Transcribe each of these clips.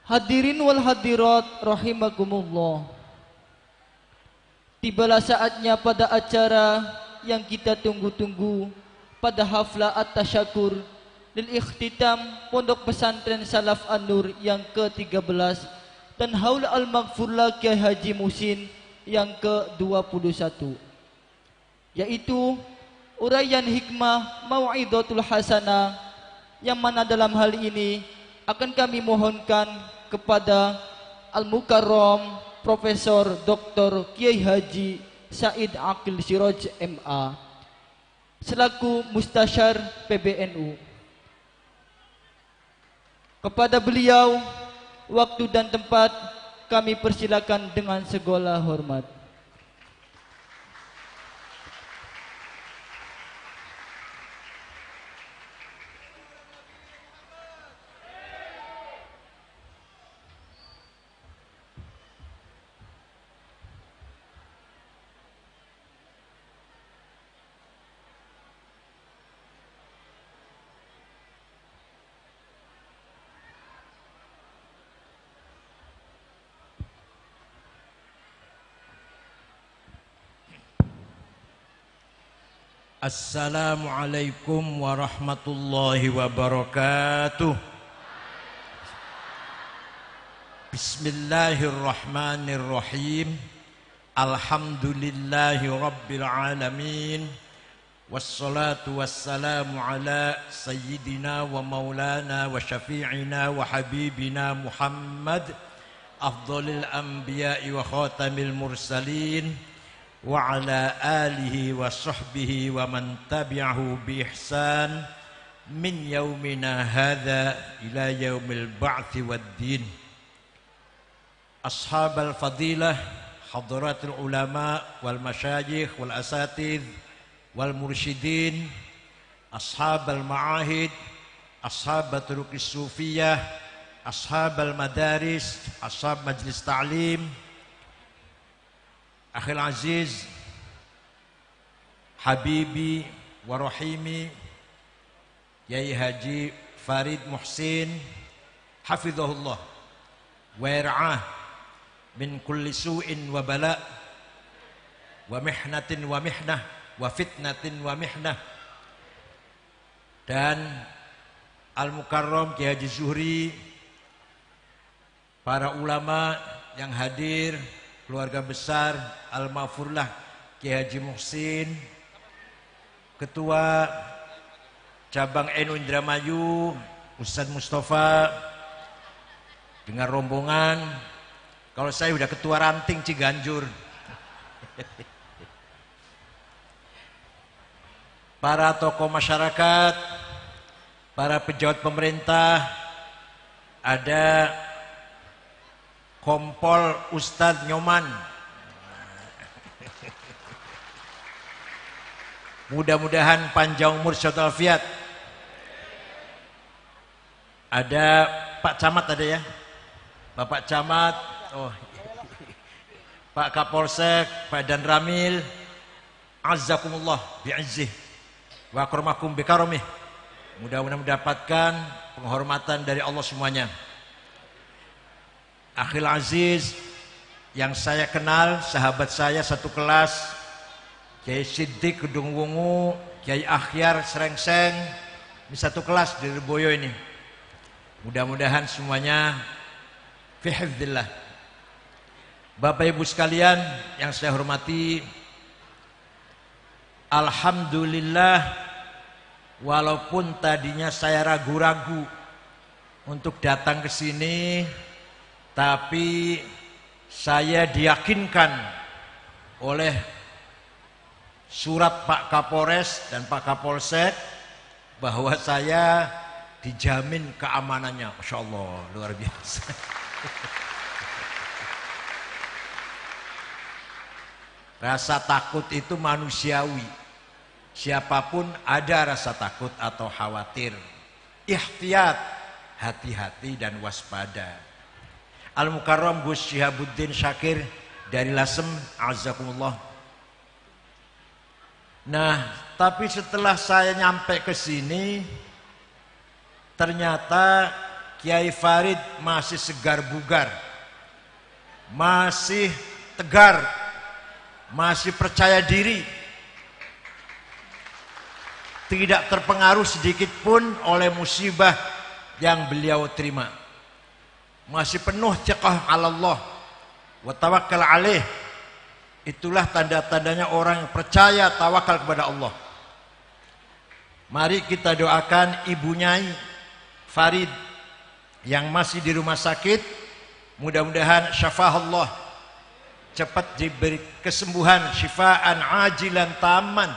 Hadirin wal hadirat rahimakumullah. Tibalah saatnya pada acara yang kita tunggu-tunggu, pada haflah at-tasyakur lil ikhtitam Pondok Pesantren Salaf An-Nur yang ke-13 dan Haul Al-Maghfurlah Kyai Haji Muhsin yang ke-21, yaitu uraian hikmah mau'izatul hasanah, yang mana dalam hal ini akan kami mohonkan kepada Al-Mukarram Profesor Dr. Kyai Haji Said Aqil Siraj MA selaku Mustasyar PBNU. Kepada beliau, waktu dan tempat kami persilakan dengan segala hormat. Assalamualaikum warahmatullahi wabarakatuh. Bismillahirrahmanirrahim. Alhamdulillahi rabbil alamin. Wassalatu wassalamu ala sayyidina wa maulana wa syafi'ina wa habibina Muhammad afdhalil anbiya'i wa khatamil mursalin wa ala alihi wa sahbihi wa man tabi'ahu bi ihsan min yaumina hadha ila yaumil ba'thi wad din. Ashabal fadilah, hadratul ulama wal masyayikh wal asatidh wal mursyidin, ashabal ma'ahid, ashabat ruqis sufiyah, ashabal madaris, ashab majlis ta'lim, akhil aziz, habibi wa rahimi Kyai Haji Farid Muhsin hafizahullah wa yar'ah min kulli su'in wa bala wa mihnatin wa mihnah wa fitnatin wa mihnah. Dan Al-Mukarram Kyai Haji Zuhri, para ulama yang hadir, keluarga besar Al-Maghfurlah Kyai Haji Muhsin, Ketua Cabang NU Indramayu Ustadz Mustafa dengan rombongan. Kalau saya udah Ketua Ranting Ciganjur. Para tokoh masyarakat, para pejabat pemerintah, ada Kompol Ustadz Nyoman. Mudah-mudahan panjang umur sehat walafiat. Ada Pak Camat, ada ya? Bapak Camat, oh, Pak Kapolsek, Pak Dan Ramil, azzakumullah bi'izzih wa akramakum bikaramih. Mudah-mudahan mendapatkan penghormatan dari Allah semuanya. Akhil aziz yang saya kenal, sahabat saya satu kelas, Kyai Siddiq Gedung Wungu, Kyai Akhyar Serengseng, ini satu kelas di Lirboyo ini. Mudah-mudahan semuanya fi hifdzillah. Bapak Ibu sekalian yang saya hormati, alhamdulillah, walaupun tadinya saya ragu-ragu untuk datang ke sini, tapi saya diyakinkan oleh surat Pak Kapolres dan Pak Kapolsek bahwa saya dijamin keamanannya. Masya Allah, luar biasa. Rasa takut itu manusiawi. Siapapun ada rasa takut atau khawatir. Ihtiyat, hati-hati dan waspada. Al-Mukarram Gus Syihabuddin Syakir dari Lasem, azakumullah. Nah, tapi setelah saya nyampe ke sini, ternyata Kiai Farid masih segar bugar, masih tegar, masih percaya diri, tidak terpengaruh sedikit pun oleh musibah yang beliau terima. Masih penuh thiqah ala Allah wa tawakkal alaih. Itulah tanda-tandanya orang yang percaya tawakal kepada Allah. Mari kita doakan Ibu Nyai Farid yang masih di rumah sakit, mudah-mudahan syafa'allah, cepat diberi kesembuhan, syifaan ajilan taman,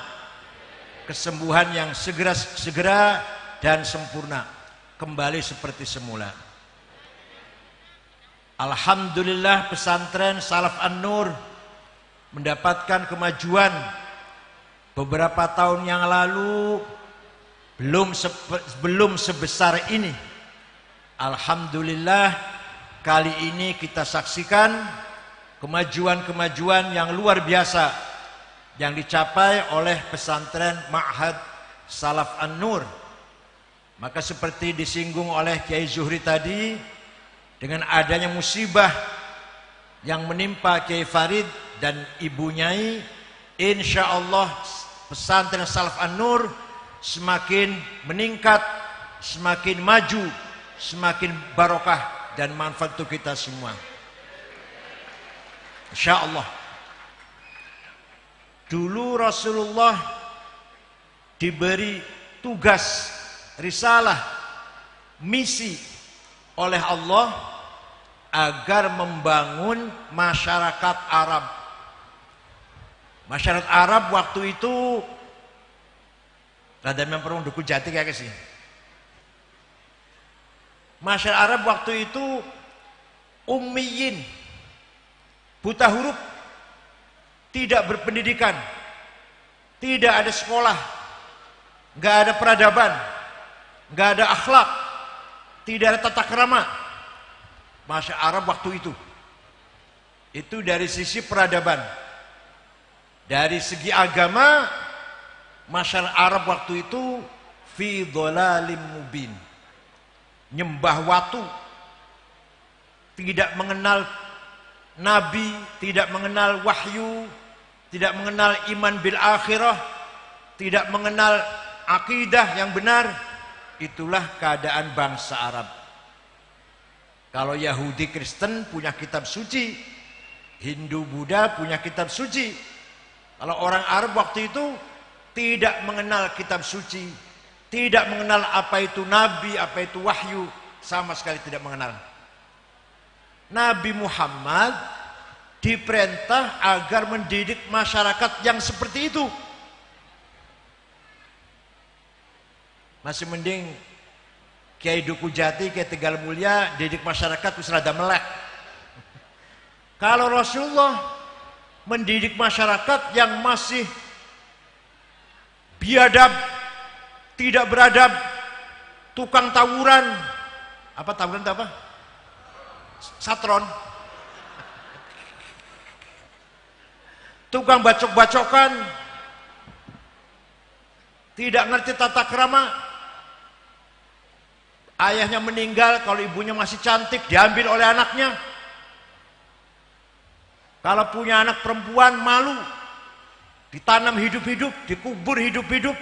kesembuhan yang segera dan sempurna, kembali seperti semula. Alhamdulillah pesantren Salaf An-Nur mendapatkan kemajuan. Beberapa tahun yang lalu belum sebesar ini. Alhamdulillah kali ini kita saksikan kemajuan-kemajuan yang luar biasa yang dicapai oleh pesantren Ma'had Salaf An-Nur. Maka seperti disinggung oleh Kiai Zuhri tadi, dengan adanya musibah yang menimpa Kiai Farid dan Ibu Nyai, insya Allah pesantren Salaf An-Nur semakin meningkat, semakin maju, semakin barokah dan manfaat untuk kita semua, insya Allah. Dulu Rasulullah diberi tugas, risalah, misi oleh Allah agar membangun masyarakat Arab. Masyarakat Arab waktu itu rada memperung duku jati kayak sih. Masyarakat Arab waktu itu ummiyin, buta huruf, tidak berpendidikan, tidak ada sekolah, nggak ada peradaban, nggak ada akhlak, tidak ada tata krama. Masyarakat Arab waktu itu dari sisi peradaban. Dari segi agama, masyarakat Arab waktu itu fi dhalalim mubin, nyembah watu, tidak mengenal nabi, tidak mengenal wahyu, tidak mengenal iman bil akhirah, tidak mengenal akidah yang benar. Itulah keadaan bangsa Arab. Kalau Yahudi Kristen punya kitab suci, Hindu Buddha punya kitab suci. Kalau orang Arab waktu itu tidak mengenal kitab suci, tidak mengenal apa itu nabi, apa itu wahyu, sama sekali tidak mengenal. Nabi Muhammad diperintah agar mendidik masyarakat yang seperti itu. Masih mending Kiai Duku Jati, Kiai Tegal Mulia didik masyarakat wis rada melek. Kalau Rasulullah mendidik masyarakat yang masih biadab, tidak beradab, tukang tawuran, apa tawuran itu apa? Satron, tukang bacok-bacokan, tidak ngerti tata krama. Ayahnya meninggal, kalau ibunya masih cantik diambil oleh anaknya. Kalau punya anak perempuan malu, ditanam hidup-hidup, dikubur hidup-hidup.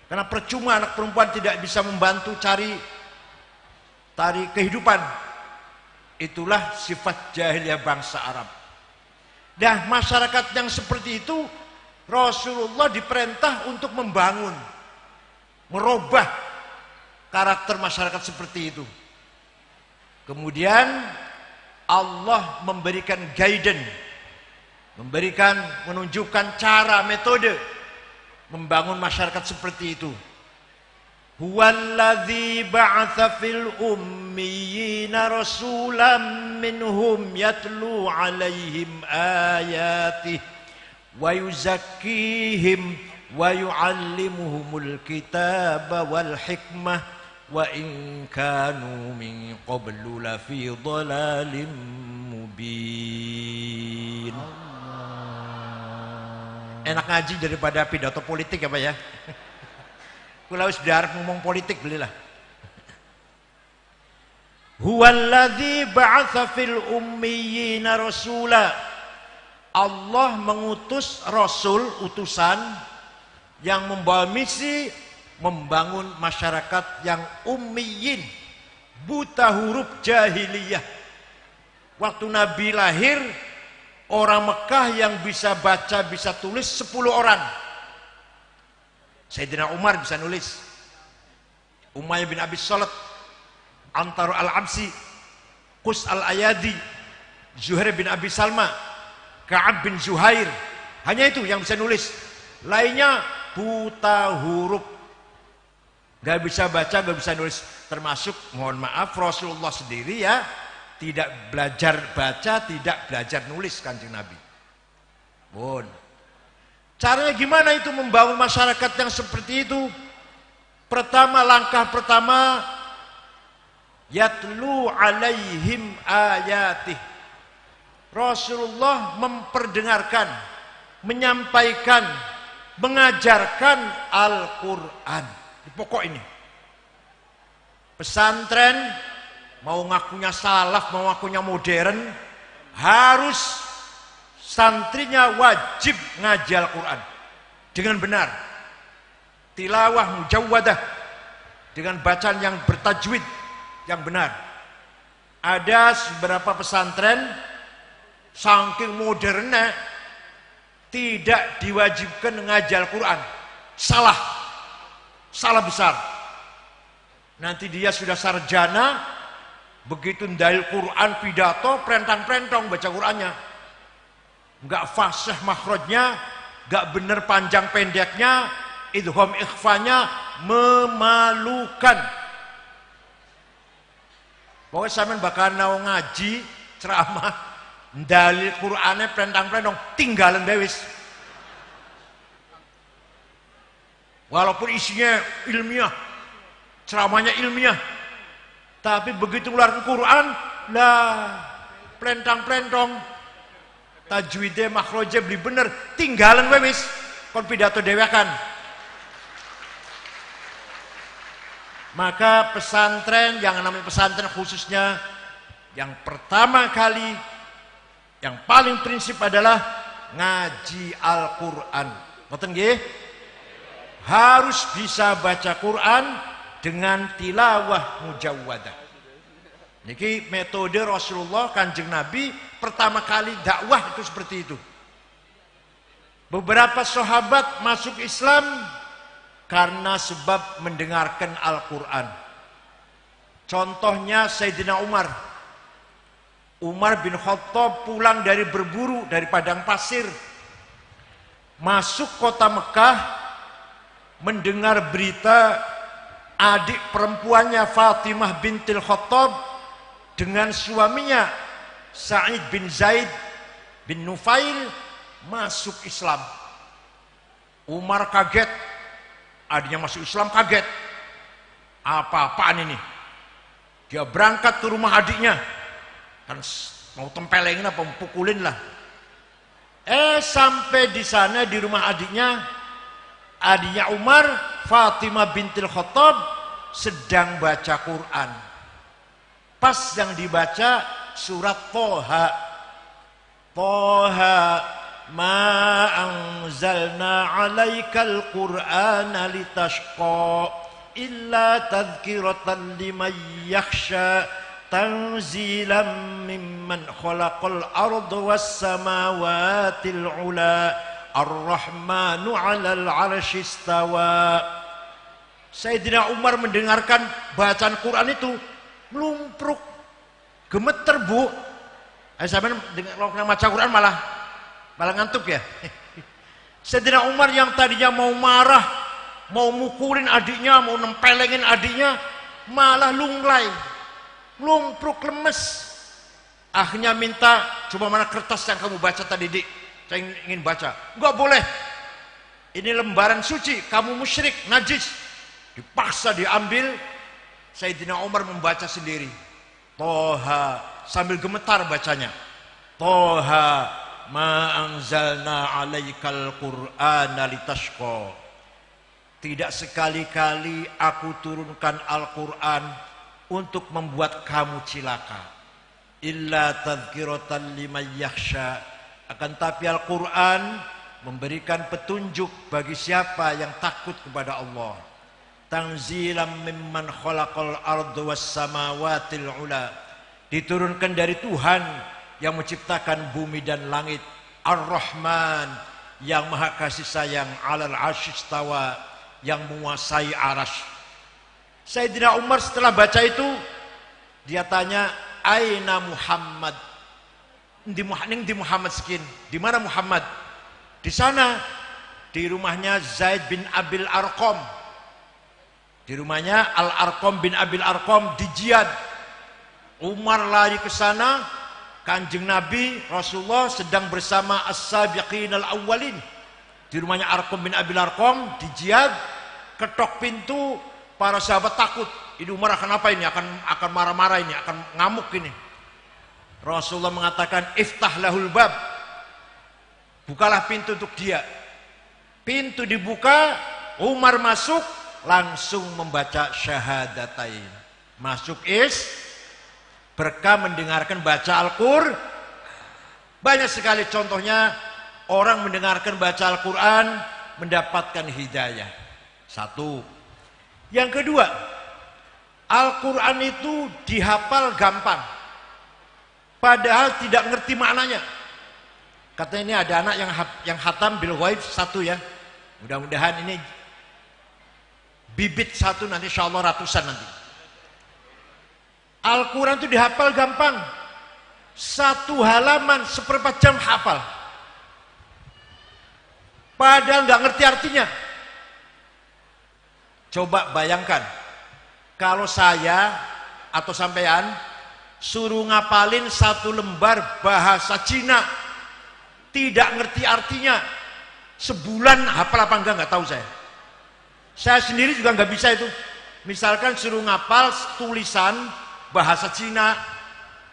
Karena percuma anak perempuan tidak bisa membantu cari kehidupan. Itulah sifat jahiliyah bangsa Arab. Nah, masyarakat yang seperti itu Rasulullah diperintah untuk membangun, merubah karakter masyarakat seperti itu. Kemudian Allah memberikan guidance, menunjukkan cara, metode membangun masyarakat seperti itu. Huwallazi ba'atsa fil ummiyina rasulan minhum yatlu 'alaihim ayatihi wa yuzakkihim wa yu'allimuhumul kitaba wal hikmah wa in kanu min qablu lafi dhalalin mubin. Enak ngaji daripada pidato politik ya Pak ya. Kula wis biar ngomong politik belilah. Huwallazi ba'atsa fil ummiyina rasula. Allah mengutus rasul, utusan yang membawa misi membangun masyarakat yang ummiyin, buta huruf jahiliyah. Waktu Nabi lahir, orang Mekah yang bisa baca, bisa tulis 10 orang. Sayyidina Umar bisa nulis, Umayyah bin Abi Salat, Antar al-Absi, Qus al-Ayadi, Zuhair bin Abi Salma, Ka'ab bin Zuhair. Hanya itu yang bisa nulis. Lainnya buta huruf, gak bisa baca, gak bisa nulis. Termasuk, mohon maaf, Rasulullah sendiri ya tidak belajar baca, tidak belajar nulis Kanjeng Nabi. Bon. Caranya gimana itu membangun masyarakat yang seperti itu? Pertama, langkah pertama, yatlu alaihim ayatih. Rasulullah memperdengarkan, menyampaikan, mengajarkan Al-Quran. Pokok ini pesantren, mau ngakunya salaf, mau ngakunya modern, harus santrinya wajib ngaji Al-Quran dengan benar, tilawah mujawwadah, dengan bacaan yang bertajwid yang benar. Ada beberapa pesantren saking modernnya tidak diwajibkan ngaji Al-Quran. Salah besar. Nanti dia sudah sarjana, begitu dalil Quran pidato, prentang-prentong baca Qurannya, nggak fasih makhrajnya, nggak bener panjang pendeknya, idgham ikhfanya, memalukan. Pokoknya sampean bakal nau ngaji ceramah, dalil Qurannya prentang-prentong, tinggalan bewis. Walaupun isinya ilmiah, ceramahnya ilmiah, tapi begitu ngeluarin Quran, lah plentang-plentong, tajwidnya makhrajnya beli bener, tinggalan wis kon pidato dewekan. Maka pesantren, yang namanya pesantren khususnya, yang pertama kali, yang paling prinsip adalah ngaji Al-Quran. Ngoten nggih? Harus bisa baca Quran dengan tilawah mujawwadah. Niki metode Rasulullah Kanjeng Nabi pertama kali dakwah itu seperti itu. Beberapa sahabat masuk Islam karena sebab mendengarkan Al-Quran. Contohnya Sayyidina Umar. Umar bin Khattab pulang dari berburu dari padang pasir, masuk kota Mekah, mendengar berita adik perempuannya Fatimah bintil Khattab dengan suaminya Sa'id bin Zaid bin Nufail masuk Islam. Umar kaget, adiknya masuk Islam kaget. Apa-apaan ini? Dia berangkat ke rumah adiknya, kan mau tempelengin apa, pukulin lah. Sampai di sana di rumah adiknya Umar, Fatimah bintil Khattab sedang baca Quran. Pas yang dibaca surat Toha. Toha ma anzalna alaikal Qur'ana litashqa illa tadhkiratan liman yakhsha tanzilan mimman khalaqal arda was samawatil ula Ar-Rahmanu 'alal 'arsy istawa. Sayyidina Umar mendengarkan bacaan Quran itu melumpruk, gemeter bu. Sampeyan kalau baca Quran malah ngantuk ya. Sayyidina Umar yang tadinya mau marah, mau mukulin adiknya, mau nempelengin adiknya, malah lunglai, lumpruk, lemes. Akhirnya minta, coba mana kertas yang kamu baca tadi, Dik? Saya ingin baca. Enggak boleh, ini lembaran suci, kamu musyrik, najis. Dipaksa diambil. Sayyidina Umar membaca sendiri. Toha, sambil gemetar bacanya. Toha ma anzalna alaikal Qur'ana litashqa. Tidak sekali-kali aku turunkan Al-Quran untuk membuat kamu cilaka. Illa tadhkiratan liman yakhsha. Akan tapi Al-Quran memberikan petunjuk bagi siapa yang takut kepada Allah. Tanzilam mimman khalaqal arda was samawatil ula. Diturunkan dari Tuhan yang menciptakan bumi dan langit. Ar-Rahman, yang maha kasih sayang, alal arsy istawa, yang menguasai arasy. Sayyidina Umar setelah baca itu, dia tanya, aina Muhammad? Di Muhammad sekin. Di mana Muhammad? Di sana, di rumahnya Zaid bin Abil Arqam. Di rumahnya Al-Arqam bin Abil Arqam di Jiyad. Umar lari ke sana. Kanjeng Nabi Rasulullah sedang bersama as-sabiqin al-awwalin di rumahnya Arqam bin Abil Arqam di Jiyad. Ketok pintu, para sahabat takut. Ini Umar akan apa ini? Akan marah-marah ini, akan ngamuk ini. Rasulullah mengatakan, iftah lahul bab. Bukalah pintu untuk dia. Pintu dibuka, Umar masuk, langsung membaca syahadatain. Masuk berkah mendengarkan baca Al-Qur'an. Banyak sekali contohnya orang mendengarkan baca Al-Quran mendapatkan hidayah. Satu. Yang kedua, Al-Quran itu dihafal gampang, padahal tidak ngerti maknanya. Katanya ini ada anak yang khatam bil ghaib satu ya. Mudah-mudahan ini bibit satu, nanti insya Allah ratusan nanti. Al-Quran itu dihafal gampang. Satu halaman seperempat jam hafal. Padahal nggak ngerti artinya. Coba bayangkan, kalau saya atau sampean suruh ngapalin satu lembar bahasa Cina, tidak ngerti artinya, sebulan hafal apa enggak tahu saya. Saya sendiri juga nggak bisa itu. Misalkan suruh ngapal tulisan bahasa Cina,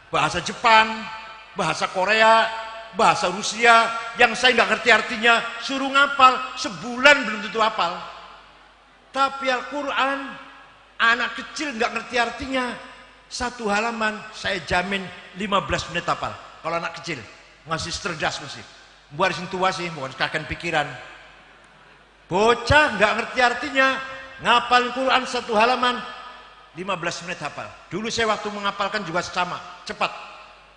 bahasa Jepang, bahasa Korea, bahasa Rusia, yang saya nggak ngerti artinya, suruh ngapal sebulan belum tentu hafal. Tapi Al-Quran, anak kecil nggak ngerti artinya, satu halaman saya jamin 15 menit hafal. Kalau anak kecil masih cerdas masih, buat tua sih, bukan kakek pikiran. Bocah nggak ngerti artinya, ngapal Quran satu halaman 15 menit hafal. Dulu saya waktu menghafalkan juga sama, cepat.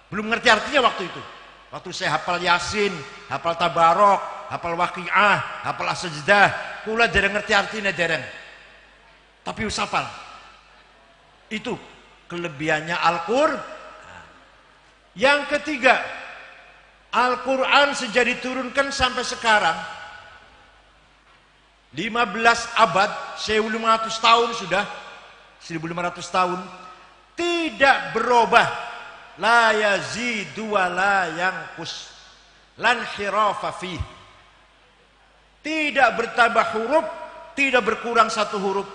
Belum ngerti artinya waktu itu. Waktu saya hafal Yasin, hafal Tabarok, hafal Waqiah, hafal As-Sajdah, kula dereng ngerti artinya dereng. Tapi us hafal. Itu kelebihannya Al-Qur'an. Yang ketiga, Al-Qur'an sejak diturunkan sampai sekarang 15 abad, 1500 tahun sudah, 1500 tahun tidak berubah, la yazidu wa la yanqus lan khirafa fih. Tidak bertambah huruf, tidak berkurang satu huruf,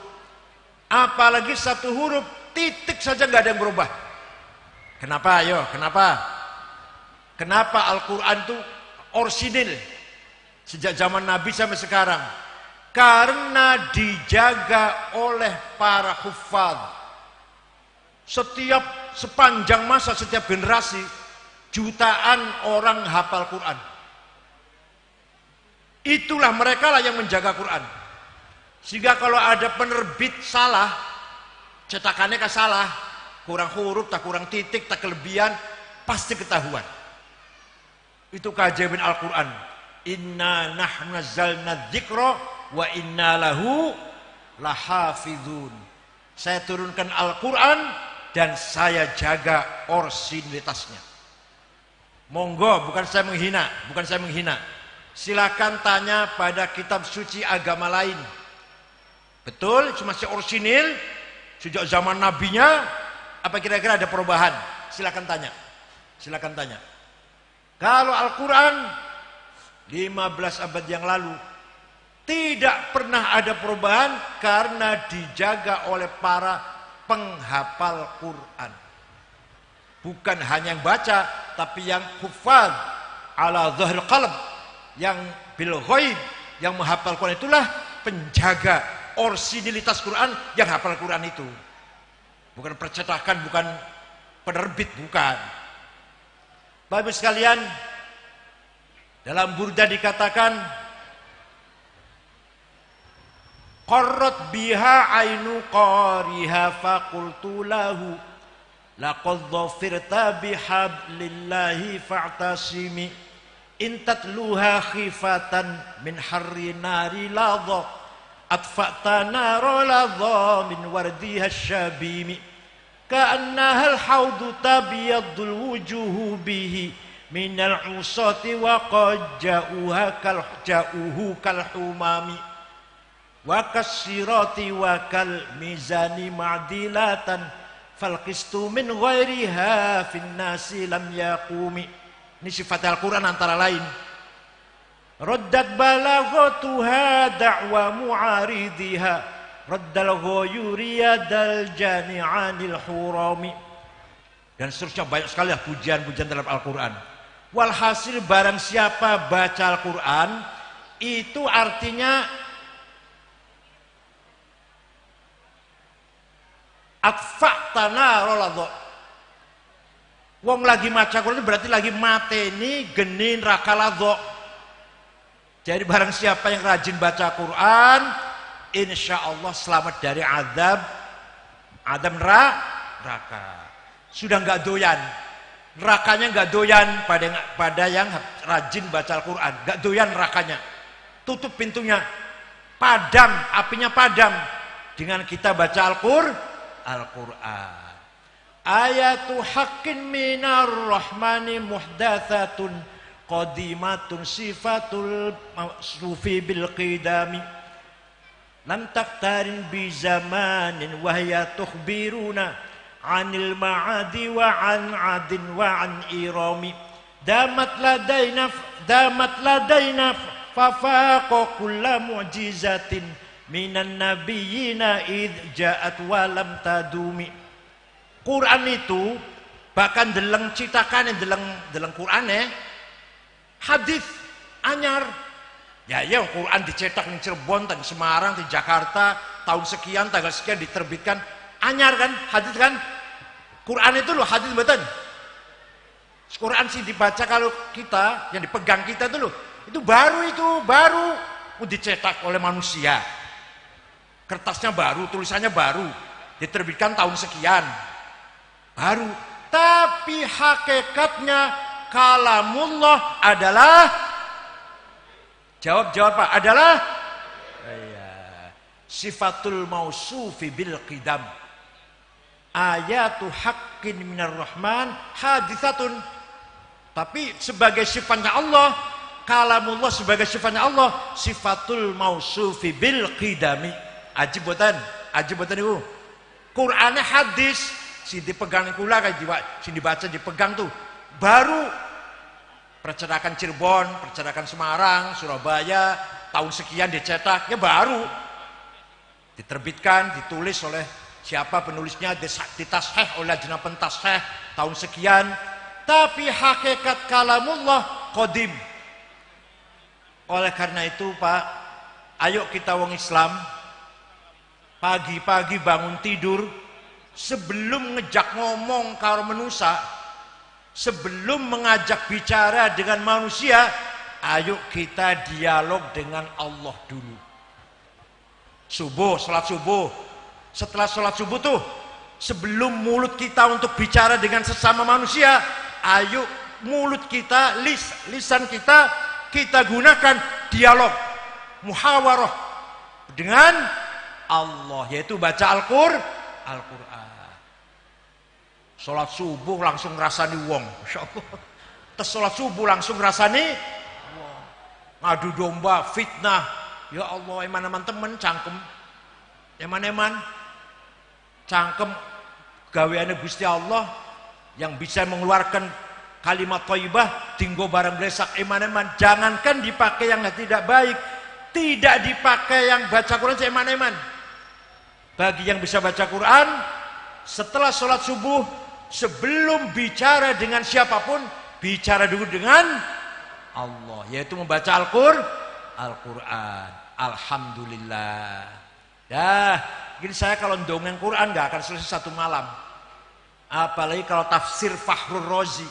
apalagi satu huruf titik saja nggak ada yang berubah. Kenapa? Ayo, kenapa Al-Quran itu orsinil sejak zaman Nabi sampai sekarang? Karena dijaga oleh para hufadz. Sepanjang masa, setiap generasi, jutaan orang hafal Quran. Itulah mereka lah yang menjaga Quran. Sehingga kalau ada penerbit salah, cetakannya kan salah, kurang huruf, tak kurang titik, tak kelebihan, pasti ketahuan. Itu keajaiban Al-Quran. Inna nahnu nazzalna dzikra wa inna lahu lahafidhun. Saya turunkan Al-Quran dan saya jaga orisinilitasnya. Monggo, bukan saya menghina. Silakan tanya pada kitab suci agama lain. Betul, cuma si orisinil sejak zaman nabinya, apa kira-kira ada perubahan? Silakan tanya. Kalau Al-Quran 15 abad yang lalu tidak pernah ada perubahan karena dijaga oleh para penghafal Quran. Bukan hanya yang baca, tapi yang hufaz ala dhahril qalb, yang bil ghaib, yang menghafal Quran, itulah penjaga orisinilitas Quran yang hafal Quran itu. bukan percetakan, bukan penerbit, bukan. Bapak sekalian, dalam Burda dikatakan, qarrat biha ainu qariha faqultu lahu laqad dhafirta bihablillahi fa'tasimi in tatluha khifatan min harri nari ladha atfa'ta nara ladha min wardiha syabimi ka'annaha al-hawdu tabiyaddul wujuhu bihi minal usati wa qad ja'uhu kal humami wa kasirati wa kal mizani ma'dilatan fal qistu min ghairiha fin nasi lam yaqumi. Ini sifat Al-Quran antara lain. Raddat balaghatuha da'wa mu'aridiha raddal ghayuri yadal jani'anil hurami. Dan seterusnya banyak sekali pujian-pujian dalam Al-Quran. Walhasil barang siapa baca Al-Quran, itu artinya atfa'tana roladho. Wong lagi maca Quran berarti lagi mateni geni neraka ladho. Jadi barang siapa yang rajin baca Quran, insya Allah selamat dari azab neraka. Sudah nggak doyan, nerakanya nggak doyan pada yang rajin baca Al-Quran, nggak doyan nerakanya. Tutup pintunya, padam, apinya padam dengan kita baca Al-Quran. Ayatu haqqin minar rahmani muhdatsatun qadimatun sifatul sufi bil qidami lam taqtarin bi zamanin wa hiya tukhbiruna anil ma'adi wa an adin wa an irami damat ladaina fafaqa kulla mu'jizatin minan nabiyina id ja'at wa lam tadumi. Quran itu bahkan deleng citakane deleng Qurane hadis anyar. Ya Quran dicetak di Cirebon, di Semarang, di Jakarta tahun sekian tanggal sekian diterbitkan anyar kan, hadis kan. Quran itu loh hadis betul. Quran sih dibaca kalau kita yang dipegang kita itu loh, itu baru dicetak oleh manusia. Kertasnya baru, tulisannya baru, diterbitkan tahun sekian. Baru, tapi hakikatnya kalamullah adalah jawab Pak adalah sifatul mausufi bil qidam. Ayatu haqqin minar rahman haditsatun. Tapi sebagai sifatnya Allah, kalamullah sebagai sifatnya Allah, sifatul mausufi bil qidami. Ajib boten ibu. Qur'ane hadis si dipegang kula kan jiwa, si dibaca dipegang tuh. Baru percetakan Cirebon, percetakan Semarang, Surabaya, tahun sekian dicetak, ya baru diterbitkan, ditulis oleh siapa penulisnya, ditasheh oleh Lajnah Pentasheh tahun sekian. Tapi hakikat kalamullah qadim. Oleh karena itu Pak, ayo kita wong Islam pagi-pagi bangun tidur, sebelum ngejak ngomong karo manusia, sebelum mengajak bicara dengan manusia, ayo kita dialog dengan Allah dulu. Salat subuh. Setelah salat subuh tuh, sebelum mulut kita untuk bicara dengan sesama manusia, ayo mulut kita, lisan kita gunakan dialog, muhawarah dengan Allah, yaitu baca Al-Quran. Salat subuh langsung ngrasani wong, masyaallah. Terus salat subuh langsung ngrasani wong. Ngadu domba, fitnah. Ya Allah, eman-eman temen cangkem. Eman-eman cangkem gaweane Gusti Allah yang bisa mengeluarkan kalimat thayyibah tinggo barang blesak eman-eman. Jangankan dipakai yang tidak baik, tidak dipakai yang baca Quran eman-eman. Bagi yang bisa baca Quran, setelah sholat subuh, sebelum bicara dengan siapapun, bicara dulu dengan Allah, yaitu membaca Al-Quran. Alhamdulillah. Ya, Gini saya kalau dongeng Quran nggak akan selesai satu malam. Apalagi kalau tafsir Fakhrul Razi,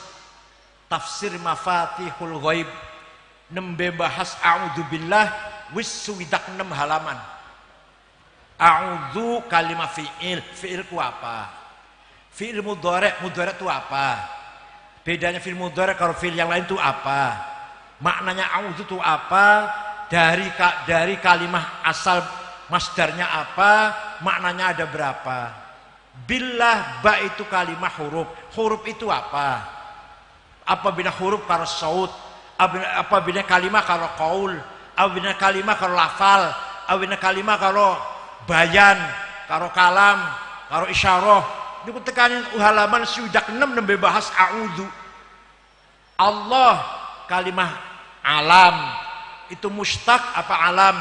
tafsir Mafatihul Ghaib, nembe bahas a'udzubillah wis suwidak 6 halaman. A'udzu kalimat fi'il, fi'il ku apa? Fi'il mudhari', mudhari' itu apa? Bedanya fi'il mudhari' kalau fi'il yang lain itu apa? Maknanya a'udzu itu apa? Dari kalimat asal masdarnya apa? Maknanya ada berapa? Billah, ba itu kalimat huruf. Huruf itu apa? Apabila huruf kalau saut, apabila kalimat kalau qaul, apabila kalimat kalau lafal, apabila kalimat kalau bayan, kalau kalam, kalau isyarah. Ini tekanin halaman sudah 6 nembe bahas a'udzu. Allah kalimat alam itu mustaq apa alam?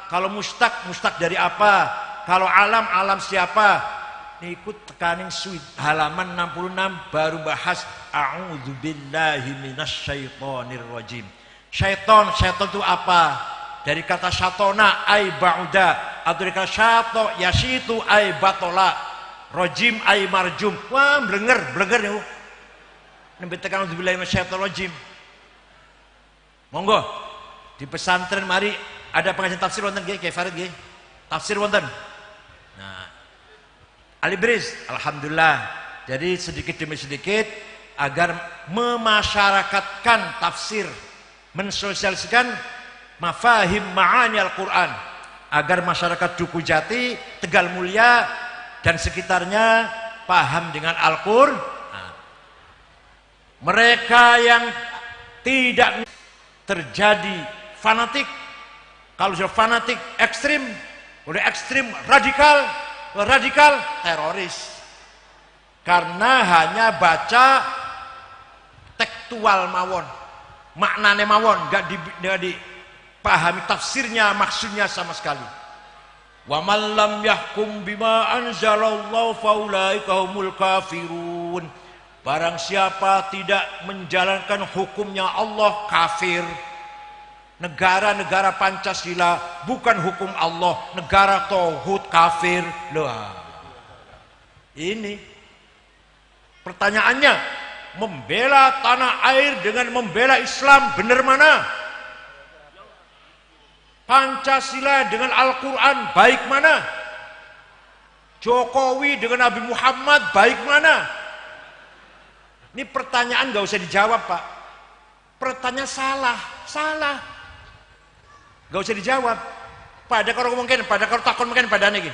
Kalau mustaq, mustaq dari apa? Kalau alam, alam siapa? Ini ikut tekanin halaman 66 baru bahas a'udzu billahi minasyaitonir rajim. Syaitan, syaitan itu apa? Dari kata syatona ay ba'uda, atau dari kata syato yasitu ay batola, rojim ay marjum. Wah, blenger nih. Nembe tekan a'udzu billahi minasyaitonir rajim. Monggo di pesantren mari ada pengajian tafsir wonten nggih, Kiai Farid nggih. Tafsir wonten. Nah, Ali Bris, alhamdulillah. Jadi sedikit demi sedikit agar memasyarakatkan tafsir, mensosialisasikan mafahim ma'ani Al-Qur'an agar masyarakat Duku Jati, Tegal Mulia dan sekitarnya paham dengan Al-Qur'an. Mereka yang tidak terjadi fanatik, kalau sudah fanatik ekstrim, udah ekstrim radikal, radikal teroris, karena hanya baca tekstual mawon, maknane mawon, nggak dipahami tafsirnya, maksudnya sama sekali. Wa man lam yahkum bima anzalallahu faulaika humul kafirun. Barang siapa tidak menjalankan hukumnya Allah, kafir. Negara-negara Pancasila bukan hukum Allah, negara tauhid, kafir. Loh, ini pertanyaannya, membela tanah air dengan membela Islam benar mana? Pancasila dengan Al-Quran baik mana? Jokowi dengan Nabi Muhammad baik mana? Ini pertanyaan gak usah dijawab, Pak. Pertanyaan salah. Gak usah dijawab. Pada kalau mungkin, pada kalau takon mungkin pada nih,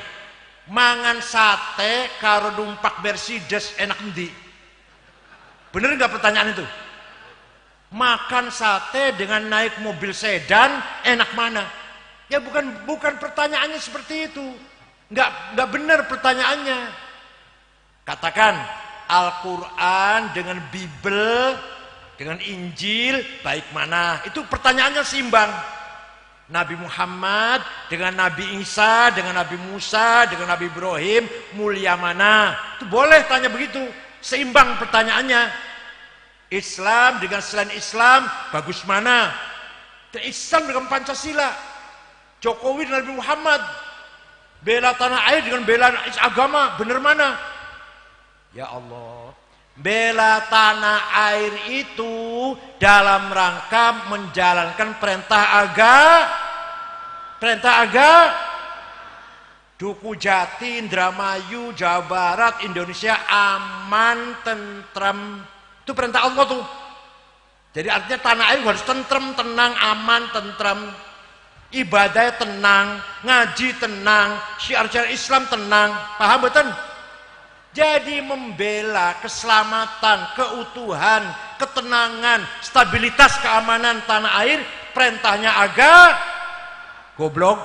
mangan sate karo numpak Mercedes enak endi? Bener nggak pertanyaan itu? Makan sate dengan naik mobil sedan enak mana? Ya bukan pertanyaannya seperti itu. Nggak benar pertanyaannya. Katakan Al-Quran dengan Bible, dengan Injil baik mana? Itu pertanyaannya seimbang. Nabi Muhammad dengan Nabi Isa, dengan Nabi Musa, dengan Nabi Ibrahim mulia mana? Itu boleh tanya begitu, seimbang pertanyaannya. Islam dengan selain Islam bagus mana? Dan Islam dengan Pancasila, Jokowi dengan Nabi Muhammad, bela tanah air dengan bela agama bener mana? Ya Allah, bela tanah air itu dalam rangka menjalankan perintah Duku Jati, Indramayu, Jawa Barat, Indonesia aman, tentram. Itu perintah Allah tuh. Jadi artinya tanah air harus tentrem, tenang, aman, tentram. Ibadahnya tenang, ngaji tenang, syiar-syiar Islam tenang. Paham betul? Jadi membela keselamatan, keutuhan, ketenangan, stabilitas, keamanan tanah air, perintahnya agak goblok.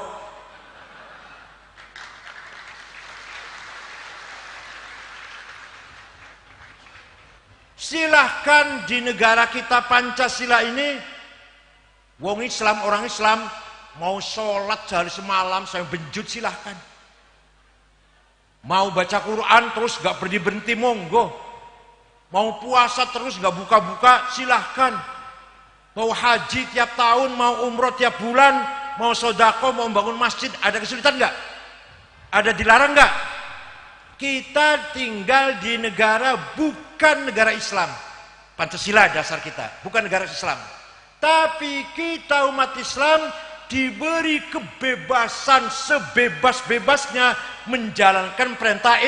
Silahkan di negara kita Pancasila ini, wong Islam, orang Islam mau sholat sehari semalam sampai benjut silahkan. Mau baca Quran terus gak berhenti monggo. Mau puasa terus gak buka-buka silahkan. Mau haji tiap tahun, mau umroh tiap bulan, mau sodako, mau bangun masjid, ada kesulitan gak? Ada dilarang nggak? Kita tinggal di negara bukan negara Islam. Pancasila dasar kita, bukan negara Islam. Tapi kita umat Islam diberi kebebasan sebebas-bebasnya menjalankan perintah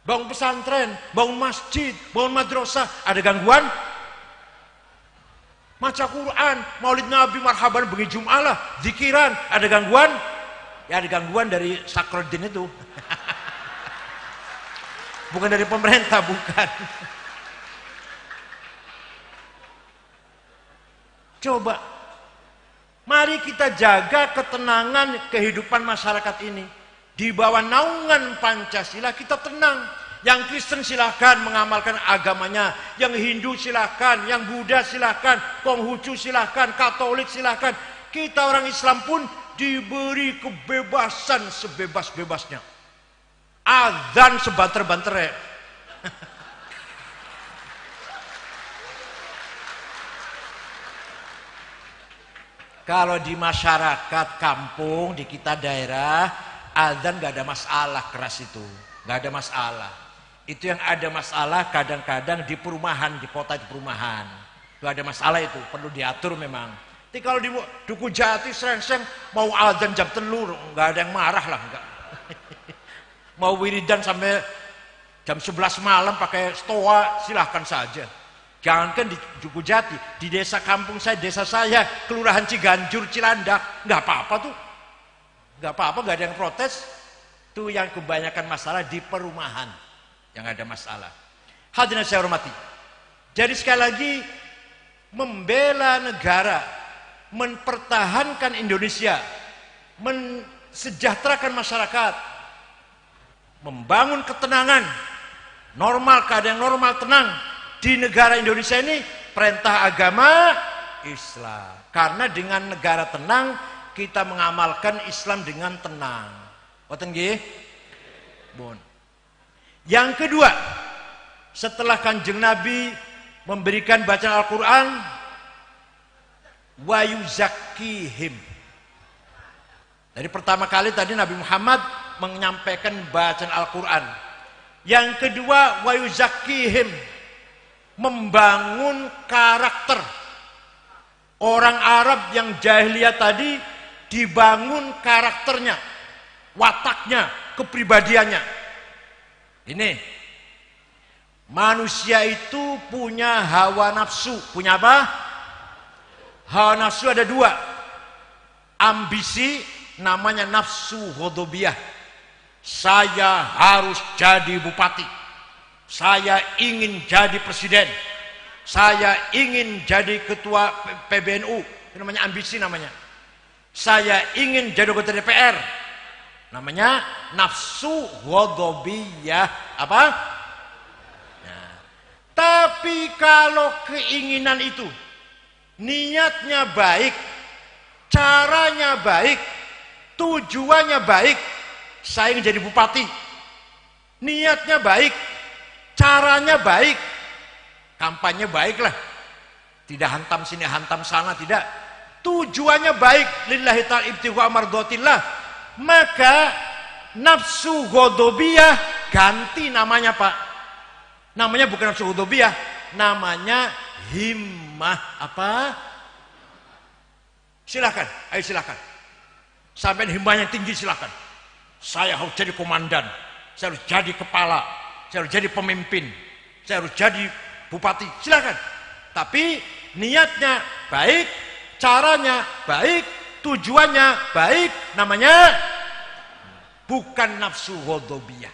bangun pesantren, bangun masjid, bangun madrasah. Ada gangguan? Maca Quran, maulid Nabi, marhaban, bengi Jum'ah lah, zikiran. Ada gangguan? Ya ada gangguan dari Sakruddin itu. Bukan dari pemerintah, bukan. Coba, mari kita jaga ketenangan kehidupan masyarakat ini. Di bawah naungan Pancasila kita tenang. Yang Kristen silahkan mengamalkan agamanya, yang Hindu silahkan, yang Buddha silahkan, Konghucu silahkan, Katolik silahkan. Kita orang Islam pun diberi kebebasan sebebas-bebasnya. Azan sebanter-banternya. Kalau di masyarakat kampung, di kita daerah, azan gak ada masalah keras itu. Gak ada masalah. Itu yang ada masalah kadang-kadang di perumahan, di kota, di perumahan. Itu ada masalah itu, perlu diatur memang. Tapi kalau di Duku Jati, Srengseng, mau azan jam telur, gak ada yang marah lah. Enggak. Mau wiridan sampai jam 11 malam pakai stoa, silahkan saja. Jangankan di Duku Jati, di desa kampung saya, desa saya, Kelurahan Ciganjur, Cilandak, nggak apa-apa tuh. Nggak apa-apa, nggak ada yang protes. Itu yang kebanyakan masalah di perumahan. Yang ada masalah. Hadirin saya hormati. Jadi sekali lagi, membela negara, mempertahankan Indonesia, mensejahterakan masyarakat, membangun ketenangan, normal, keadaan normal, tenang di negara Indonesia ini, perintah agama Islam. Karena dengan negara tenang, kita mengamalkan Islam dengan tenang. Boten nggih? Bon. Yang kedua, setelah Kanjeng Nabi memberikan bacaan Al-Quran, wa yuzakkihim. Dari pertama kali tadi Nabi Muhammad menyampaikan bacaan Al-Quran. Yang kedua, wa yuzakkihim, membangun karakter. Orang Arab yang jahiliyah tadi dibangun karakternya, wataknya, kepribadiannya. Ini manusia itu punya hawa nafsu. Punya apa? Hawa nafsu ada dua. Ambisi, namanya nafsu ghadabiyah. Saya harus jadi bupati. Saya ingin jadi presiden. Saya ingin jadi ketua PBNU. Itu namanya ambisi namanya. Saya ingin jadi anggota DPR. Namanya nafsu ghadabiyah. Apa? Nah, tapi kalau keinginan itu niatnya baik, caranya baik, tujuannya baik, saya ingin jadi bupati, niatnya baik, caranya baik, kampanye baiklah, tidak hantam sini hantam sana, tidak, tujuannya baik, lillahi ta'ala ibtigha mardatillah, maka nafsu ghadabiyah ganti namanya Pak. Namanya bukan nafsu ghadabiyah, namanya himmah. Apa? Silakan, ayo silakan. Sampai himmahnya tinggi silakan. Saya harus jadi komandan, saya harus jadi kepala, saya harus jadi pemimpin, saya harus jadi bupati, silakan. Tapi niatnya baik, caranya baik, tujuannya baik, namanya bukan nafsu ghadabiyah.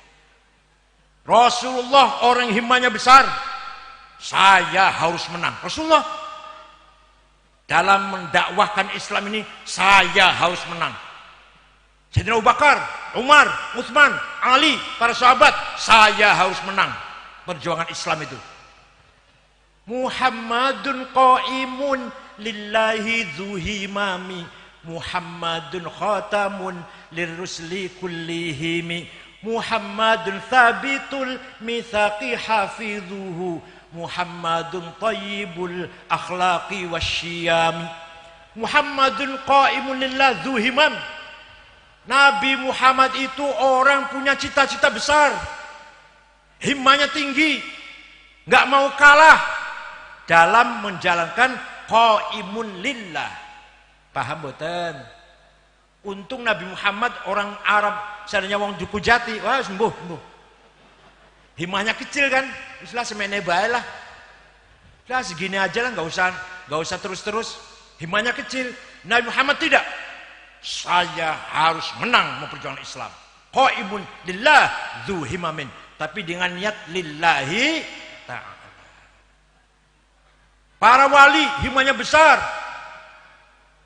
Rasulullah orang himmahnya besar, saya harus menang. Rasulullah dalam mendakwahkan Islam ini, saya harus menang. Sayyidina Abu Bakar, Umar, Utsman, Ali, para sahabat, saya harus menang. Perjuangan Islam itu. Muhammadun qaimun lillahi dzuhimami, Muhammadun khatamun lirrusli kullihimi, Muhammadun thabitul mitsaqi hafidhuhu, Muhammadun tayyibul akhlaqi wasyiyami. Muhammadun qaimun lillah dzuhimam. Nabi Muhammad itu orang punya cita-cita besar, himmahnya tinggi, nggak mau kalah dalam menjalankan qaimun lillah. Paham boten? Untung Nabi Muhammad orang Arab, seadanya wong Duku Jati, wah sembuh. Himmahnya kecil kan, istilah semene bae lah. Lah segini aja lah, nggak usah terus-terus. Himmahnya kecil. Nabi Muhammad tidak. Saya harus menang memperjuangkan Islam. Qaimun lillah dzu himamin, tapi dengan niat lillahi ta'ala. Para wali himmahnya besar.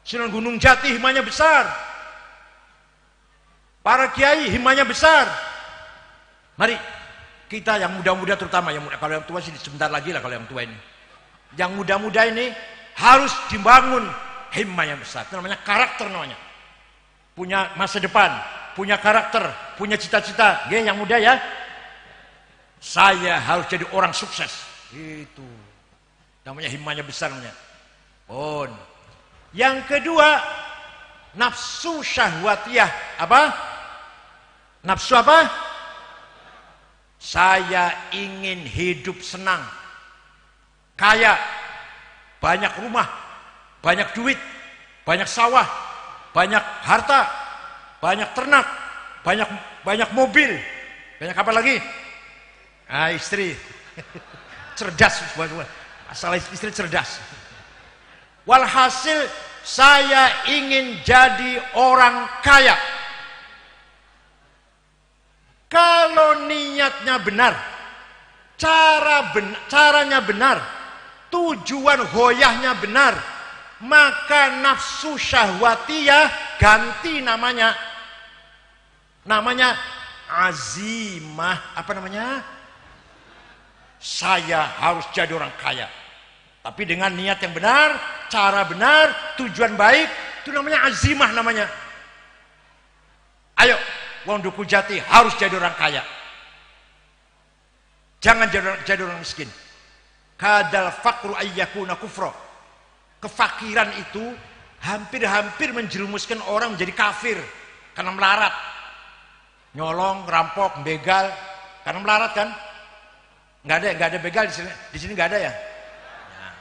Sunan Gunung Jati himmahnya besar. Para kiai himmahnya besar. Mari kita yang muda-muda, terutama yang muda, kalau yang tua sih sebentar lagi lah, kalau yang tua ini. Yang muda-muda ini harus dibangun himmah yang besar. Itu namanya karakter namanya. Punya masa depan, punya karakter, punya cita-cita. Yang muda ya, saya harus jadi orang sukses. Itu namanya himmahnya besar namanya. Yang kedua, nafsu syahwatiyah. Apa? Nafsu apa? Saya ingin hidup senang, kaya, banyak rumah, banyak duit, banyak sawah, banyak harta, banyak ternak, banyak mobil, banyak apa lagi? Istri. Cerdas, asal istri cerdas. Walhasil saya ingin jadi orang kaya. Kalau niatnya benar, caranya benar, tujuan hoyahnya benar, maka nafsu syahwatiyah ganti namanya. Namanya azimah. Apa namanya? Saya harus jadi orang kaya. Tapi dengan niat yang benar, cara benar, tujuan baik, itu namanya azimah namanya. Ayo, wong Duku Jati harus jadi orang kaya. Jangan jadi orang miskin. Kadal faqru ayyakuna kufra. Kefakiran itu hampir-hampir menjerumuskan orang menjadi kafir karena melarat. Nyolong, rampok, begal, karena melarat kan? Nggak ada begal di sini. Di sini nggak ada ya? Nah.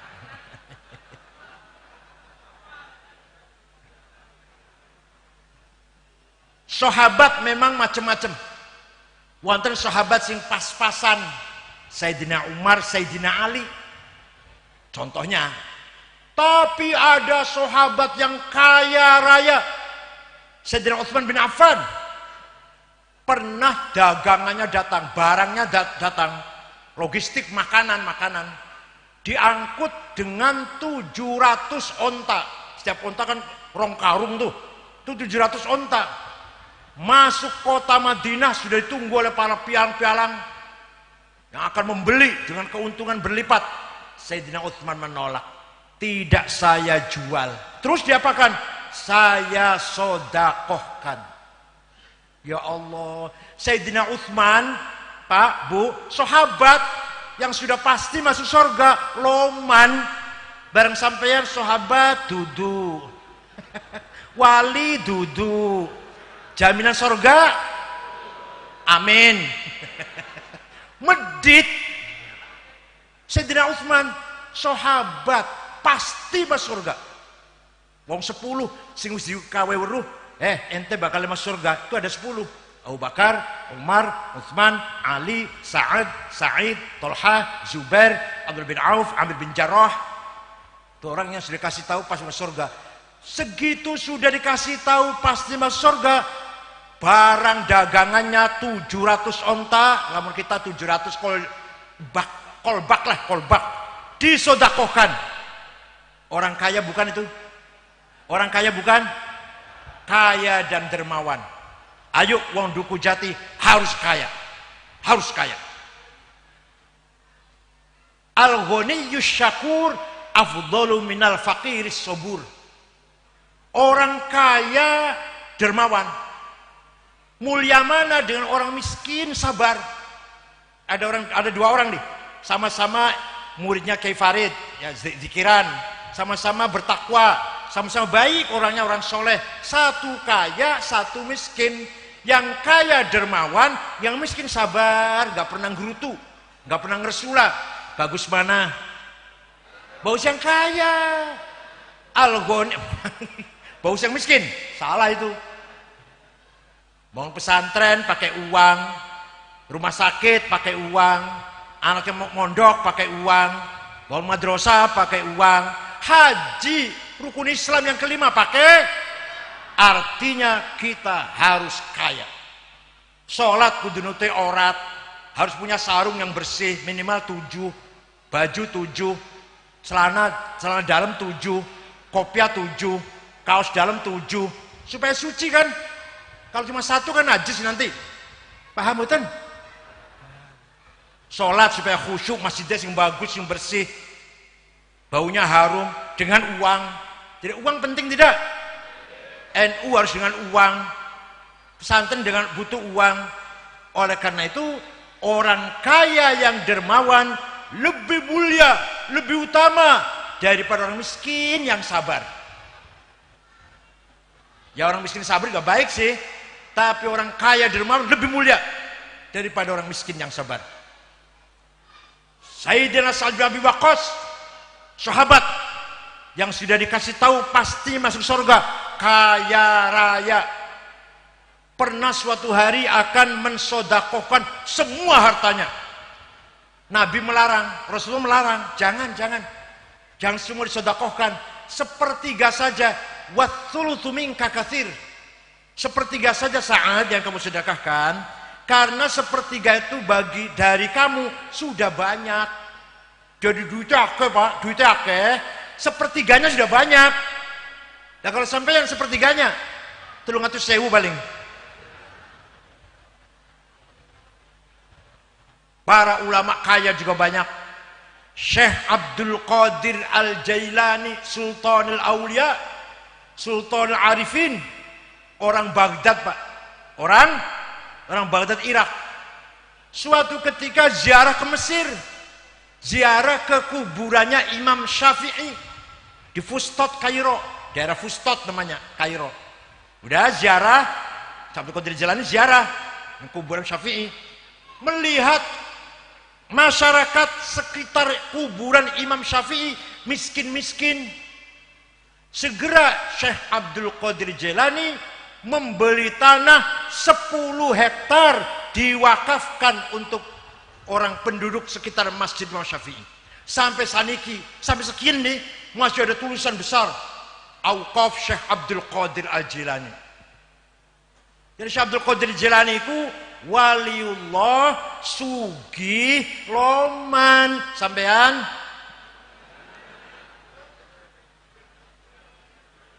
Sahabat memang macam-macam. Wonten sahabat sing pas-pasan, Sayyidina Umar, Sayyidina Ali. Contohnya. Tapi ada sahabat yang kaya raya, Sayyidina Utsman bin Affan. Pernah dagangannya datang, barangnya datang, logistik makanan diangkut dengan 700 onta. Setiap onta kan rong karung tuh. Itu 700 onta. Masuk kota Madinah sudah ditunggu oleh para pialang-pialang yang akan membeli dengan keuntungan berlipat. Sayyidina Utsman menolak. Tidak saya jual. Terus diapakan? Saya sodakohkan. Ya Allah, Sayyidina Utsman, Pak, Bu, sahabat yang sudah pasti masuk surga, loman. Bareng sampeyan sahabat duduk. Wali duduk. Jaminan surga? Amin. Medit. Sayyidina Utsman, sahabat pasti masuk surga. Wong 10 sing wis dikawe weruh, ente bakal masuk surga. Itu ada 10. Abu Bakar, Umar, Utsman, Ali, Sa'ad, Sa'id, Tolha, Zubair, Abdul bin Auf, Amir bin Jarrah. Itu orang yang sudah kasih tahu pas masuk surga. Segitu sudah dikasih tahu pasti masuk surga. Barang dagangannya 700 onta, namun kita 700 kolbak disodakohkan. Orang kaya bukan itu? Orang kaya bukan? Kaya dan dermawan. Ayo wong Duku Jati harus kaya. Harus kaya. Al-ghaniyus syakur afdalu minal faqiris sabur. Orang kaya dermawan. Mulia mana dengan orang miskin sabar. Ada dua orang nih, sama-sama muridnya Kiai Farid, ya zikiran, sama-sama bertakwa, sama-sama baik orangnya, orang soleh. Satu kaya, satu miskin. Yang kaya dermawan, yang miskin sabar, gak pernah gerutu, gak pernah ngeresula. Bagus mana? Bagus yang kaya. Algon, bagus yang miskin, salah itu. Bangun pesantren pakai uang, rumah sakit pakai uang, anaknya mondok pakai uang, bangun madrasah pakai uang, haji rukun Islam yang kelima pakai. Artinya kita harus kaya. Sholat kudu nute orat, harus punya sarung yang bersih minimal 7, baju 7, celana dalam 7, kopiah 7, kaos dalam 7, supaya suci kan. Kalau cuma satu kan najis nanti. Paham betul? Sholat supaya khusyuk, masjidnya yang bagus, yang bersih, baunya harum, dengan uang. Jadi uang penting tidak? NU harus dengan uang, pesantren dengan butuh uang. Oleh karena itu orang kaya yang dermawan lebih mulia, lebih utama daripada orang miskin yang sabar. Ya orang miskin sabar gak baik sih, tapi orang kaya dermawan lebih mulia daripada orang miskin yang sabar. Sayyidina Sa'ad bin Abi Waqqas, sahabat yang sudah dikasih tahu pasti masuk surga, kaya raya, pernah suatu hari akan mensodakohkan semua hartanya. Nabi melarang, Rasulullah melarang, jangan semua disodakohkan, sepertiga saja. Wathulutsu minka katsir, sepertiga saja Sa'ad yang kamu sedekahkan, karena sepertiga itu bagi dari kamu sudah banyak. Jadi duitnya akeh Pak, duitnya akeh, sepertiganya sudah banyak. Nah kalau sampai yang sepertiganya 300.000 paling. Para ulama kaya juga banyak. Syekh Abdul Qadir Al-Jailani, Sultanul Aulia, Sultanul Arifin, orang Baghdad Pak, orang Baghdad Irak. Suatu ketika ziarah ke Mesir, ziarah ke kuburannya Imam Syafi'i di Fustat, Kairo, daerah Fustat namanya, Kairo. Udah ziarah, sampai Qadir Jailani ziarah ke kuburan Syafi'i, melihat masyarakat sekitar kuburan Imam Syafi'i miskin-miskin. Segera Syekh Abdul Qadir Jailani membeli tanah 10 hektar diwakafkan untuk orang penduduk sekitar Masjid Imam Syafi'i. Sampai saniki, sampai sekian nih masih ada tulisan besar Auqaf Syekh Abdul Qadir Al-Jailani. Jadi Syekh Abdul Qadir Jailani itu waliullah sugih loman. Sampean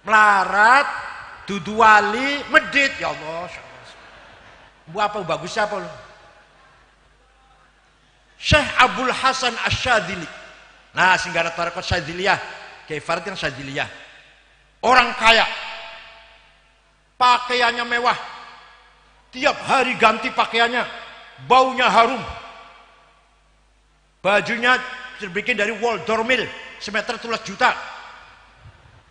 melarat dudu wali medit, ya Allah. Bu apa bagus siapa lu? Syekh Abdul Hasan Asy-Syadzili. Nah, singgara tarekat Syadziliyah, Kiai Farid yang Syadziliyah. Orang kaya. Pakaiannya mewah. Tiap hari ganti pakaiannya, baunya harum. Bajunya terbikin dari wol dormil, semeter 12 juta.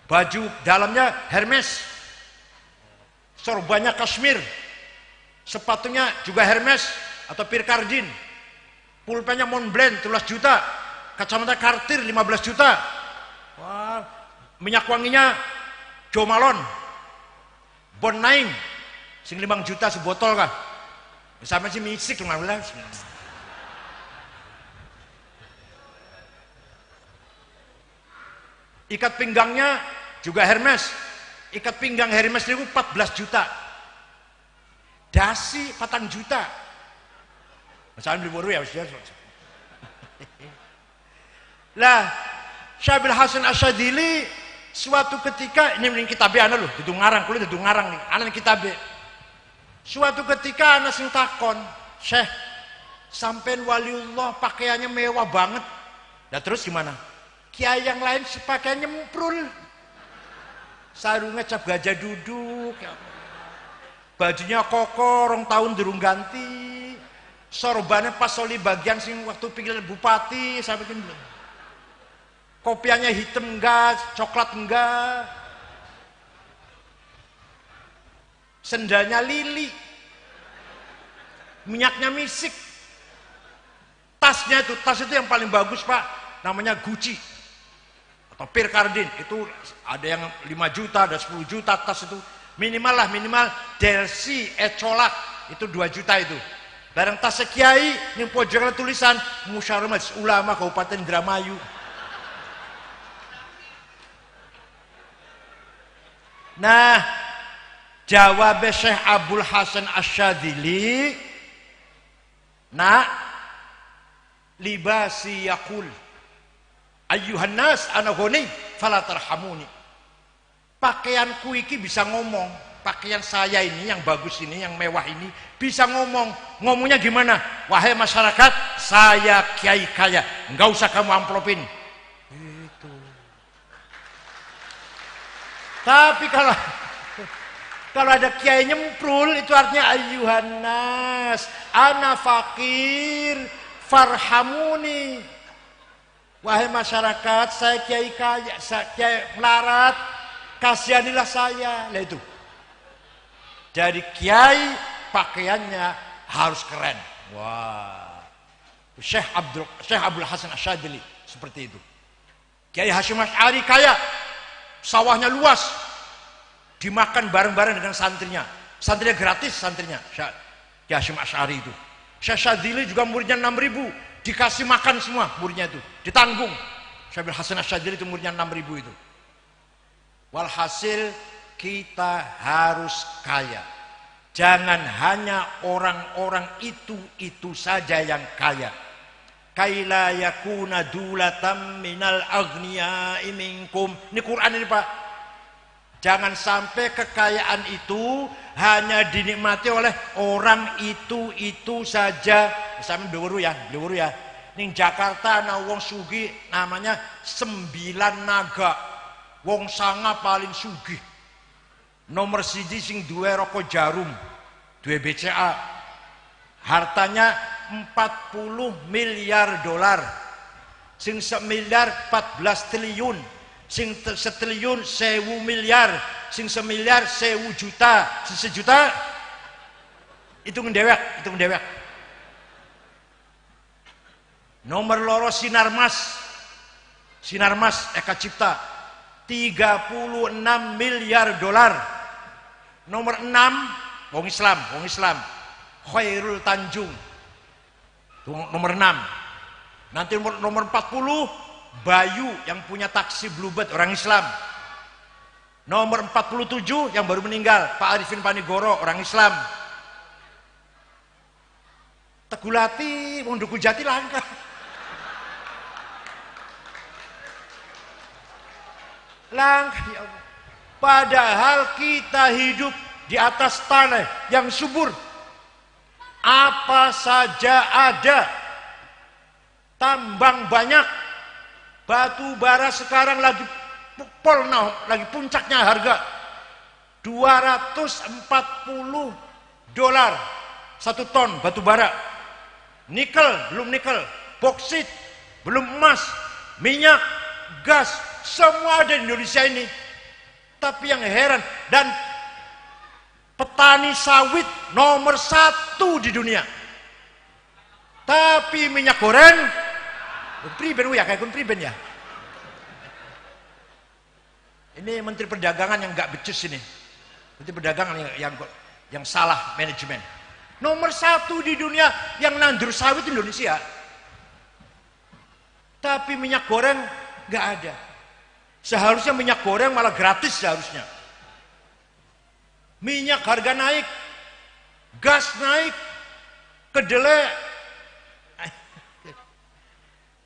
Baju dalamnya Hermes, sorbannya Kashmir, sepatunya juga Hermes atau Pierre Cardin, pulpennya Montblanc 12 juta, kacamata Cartier 15 juta. Wah, minyak wanginya Jo Malone, Bon Naim, sing 5 juta sebotol kah? Sampai si misik 15. Ikat pinggangnya juga Hermes. Ikat pinggang Hermes itu 14 juta. Dasi 4 juta. Misalnya beli baru ya. Lah, Syekh Hasan Asy-Syadzili suatu ketika, ini mending kitabnya anak loh, dudu ngarang, kulit dudu ngarang nih, anak kitabnya. Suatu ketika anak sing takon, Syekh, sampean waliullah pakaiannya mewah banget. Nah terus gimana? Kiai yang lain pakaiannya nyemprul, sarungnya cap gajah duduk, bajunya kokoh, 2 tahun durung ganti, sorbannya pas soli bagian sing waktu pikir bupati, sampai belum. Kopiannya hitam enggak, coklat enggak, sendalnya Lili, minyaknya Misik, tas itu yang paling bagus Pak, namanya Gucci atau Pierre Cardin, itu ada yang 5 juta, ada 10 juta tas itu, minimal Delsi Ecolak itu 2 juta itu. Barang tas kiai, yang pojoknya tulisan Musyawarah Majelis Ulama Kabupaten Indramayu. Nah, jawab Syekh Abdul Hasan Asyadzili, nak libasi yaqul ayyuhan nas ana ghani fala tarhamuni. Pakaianku iki bisa ngomong, pakaian saya ini yang bagus ini, yang mewah ini bisa ngomong. Ngomongnya gimana? Wahai masyarakat, saya kiai kaya, enggak usah kamu amplopin. Itu. Tapi kalau ada kiai nyemprul, itu artinya ayyuhan nas ana fakir farhamuni. Wahai masyarakat, saya kiai kaya, saya kiai melarat, kasihanilah saya. Lah itu. Jadi kiai pakaiannya harus keren. Wah. Syekh Abdul Hasan Asyadzili seperti itu. Kiai Hasyim Asy'ari kaya, sawahnya luas, dimakan bareng-bareng dengan santrinya. Santrinya gratis, santrinya Kiai Hasyim Asy'ari itu. Syekh Asyadzili juga muridnya 6.000, dikasih makan semua muridnya itu, ditanggung. Syekh Abdul Hasan Asyadzili itu muridnya 6.000 itu. Walhasil kita harus kaya. Jangan hanya orang-orang itu saja yang kaya. Kaila yakuna dulatam minal agniya'i minkum. Ini Quran ini Pak. Jangan sampai kekayaan itu hanya dinikmati oleh orang itu saja. Misalnya dulu ya. Ning Jakarta ana wong sugih namanya 9 naga. Wong sanga paling sugih. Nomor siji sing duwe rokok jarum, duwe BCA. Hartanya 40 miliar dolar. Sing 1 miliar 14 triliun. Sing 1 triliun 1000 miliar. Sing 1 miliar 1000 juta. Sing 1 juta itu ngedewek. Nomor loro Sinarmas Eka Cipta 36 miliar dolar. Nomor 6 wong Islam Khairul Tanjung itu nomor 6. Nanti nomor 40 Bayu yang punya taksi Bluebird, orang Islam. Nomor 47 yang baru meninggal Pak Arifin Panigoro, orang Islam. Tegulati wong Duku Jati langka. Langka ya Allah. Padahal kita hidup di atas tanah yang subur. Apa saja ada. Tambang banyak. Batu bara sekarang lagi puncaknya harga. $240 1 ton batu bara. Nikel, belum nikel. Boksit, belum emas. Minyak, gas, semua ada di Indonesia ini. Tapi yang heran, dan petani sawit nomor 1 di dunia. Tapi minyak goreng priben ya, kayak priben ya. Ini Menteri Perdagangan yang nggak becus ini. Menteri Perdagangan yang salah manajemen. Nomor 1 di dunia yang nandur sawit Indonesia. Tapi minyak goreng nggak ada. Seharusnya minyak goreng malah gratis seharusnya. Minyak harga naik, gas naik, kedelai.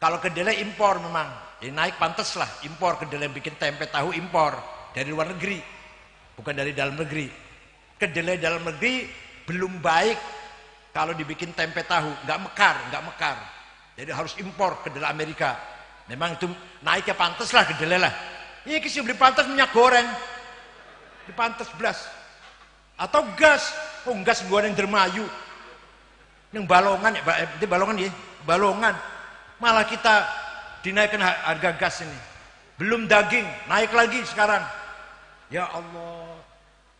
Kalau kedelai impor memang, ini naik pantas lah. Impor kedelai bikin tempe tahu impor dari luar negeri, bukan dari dalam negeri. Kedelai dalam negeri belum baik kalau dibikin tempe tahu, nggak mekar. Jadi harus impor kedelai Amerika. Memang itu naiknya pantas lah kedelai lah. Ini kisah beli pantas minyak goreng, di pantas belas. Atau gas, gas goreng Dermayu, yang balongan ya, balongan. Malah kita dinaikkan harga gas ini. Belum daging, naik lagi sekarang. Ya Allah,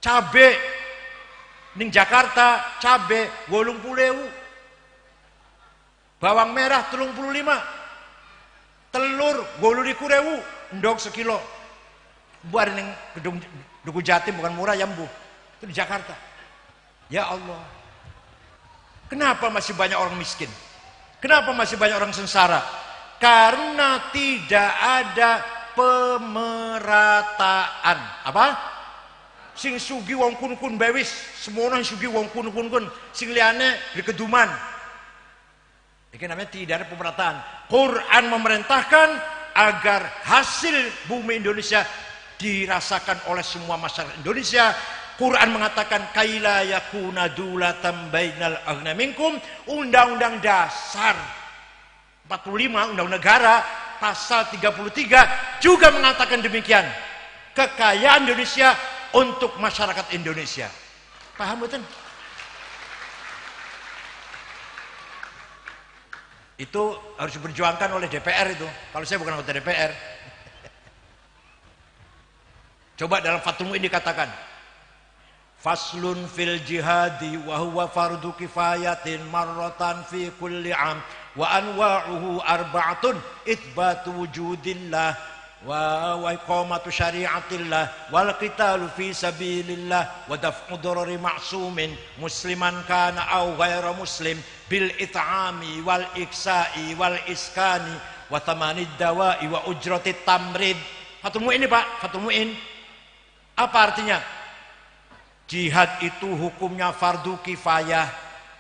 cabai Ning Jakarta cabe 80.000. Bawang merah 35. Telur 80.000 ndok sekilo. Buat ning gedung Duku Jatim bukan murah ya Bu. Itu di Jakarta. Ya Allah. Kenapa masih banyak orang miskin? Kenapa masih banyak orang sengsara? Karena tidak ada pemerataan. Apa? Sing sugi wong kun-kun bewis, semono sugi wong kun-kun, sing liyane di keduman. Ini namanya tidak ada pemerataan. Quran memerintahkan agar hasil bumi Indonesia dirasakan oleh semua masyarakat Indonesia. Quran mengatakan kaila yakuna dulatan bainal aghna minkum. Undang-undang dasar 45 undang negara pasal 33 juga mengatakan demikian. Kekayaan Indonesia untuk masyarakat Indonesia. Paham betul? Itu harus diperjuangkan oleh DPR itu. Kalau saya bukan anggota DPR. Coba dalam Fathul Mu'in dikatakan, faslun fil jihadi wa huwa fardu kifayatin marratan fi kulli am wa anwa'uhu arba'atun itsbatu wujudillah wa iqamatu syari'atillah wal qitalu fi sabilillah wa daf'u darari ma'sumin musliman kana aw ghaira muslim bil it'ami wal iksa'i wal iskani wa tamanid dawa'i wa ujratit tamrid. Fathul Mu'in ini Pak, Fathul Mu'in. Apa artinya? Jihad itu hukumnya fardu kifayah,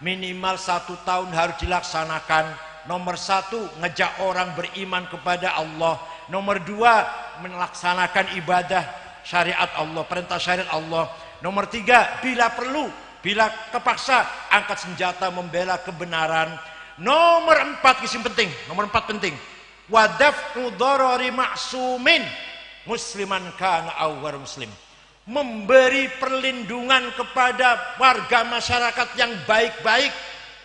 minimal 1 tahun harus dilaksanakan. Nomor 1, ngejak orang beriman kepada Allah. Nomor 2, melaksanakan ibadah syariat Allah, perintah syariat Allah. Nomor 3, bila perlu, bila kepaksa, angkat senjata membela kebenaran. Nomor 4, kisah penting. Nomor 4 penting. Wadaf'u darari ma'sumin musliman kana aw ghairu muslim. Memberi perlindungan kepada warga masyarakat yang baik-baik,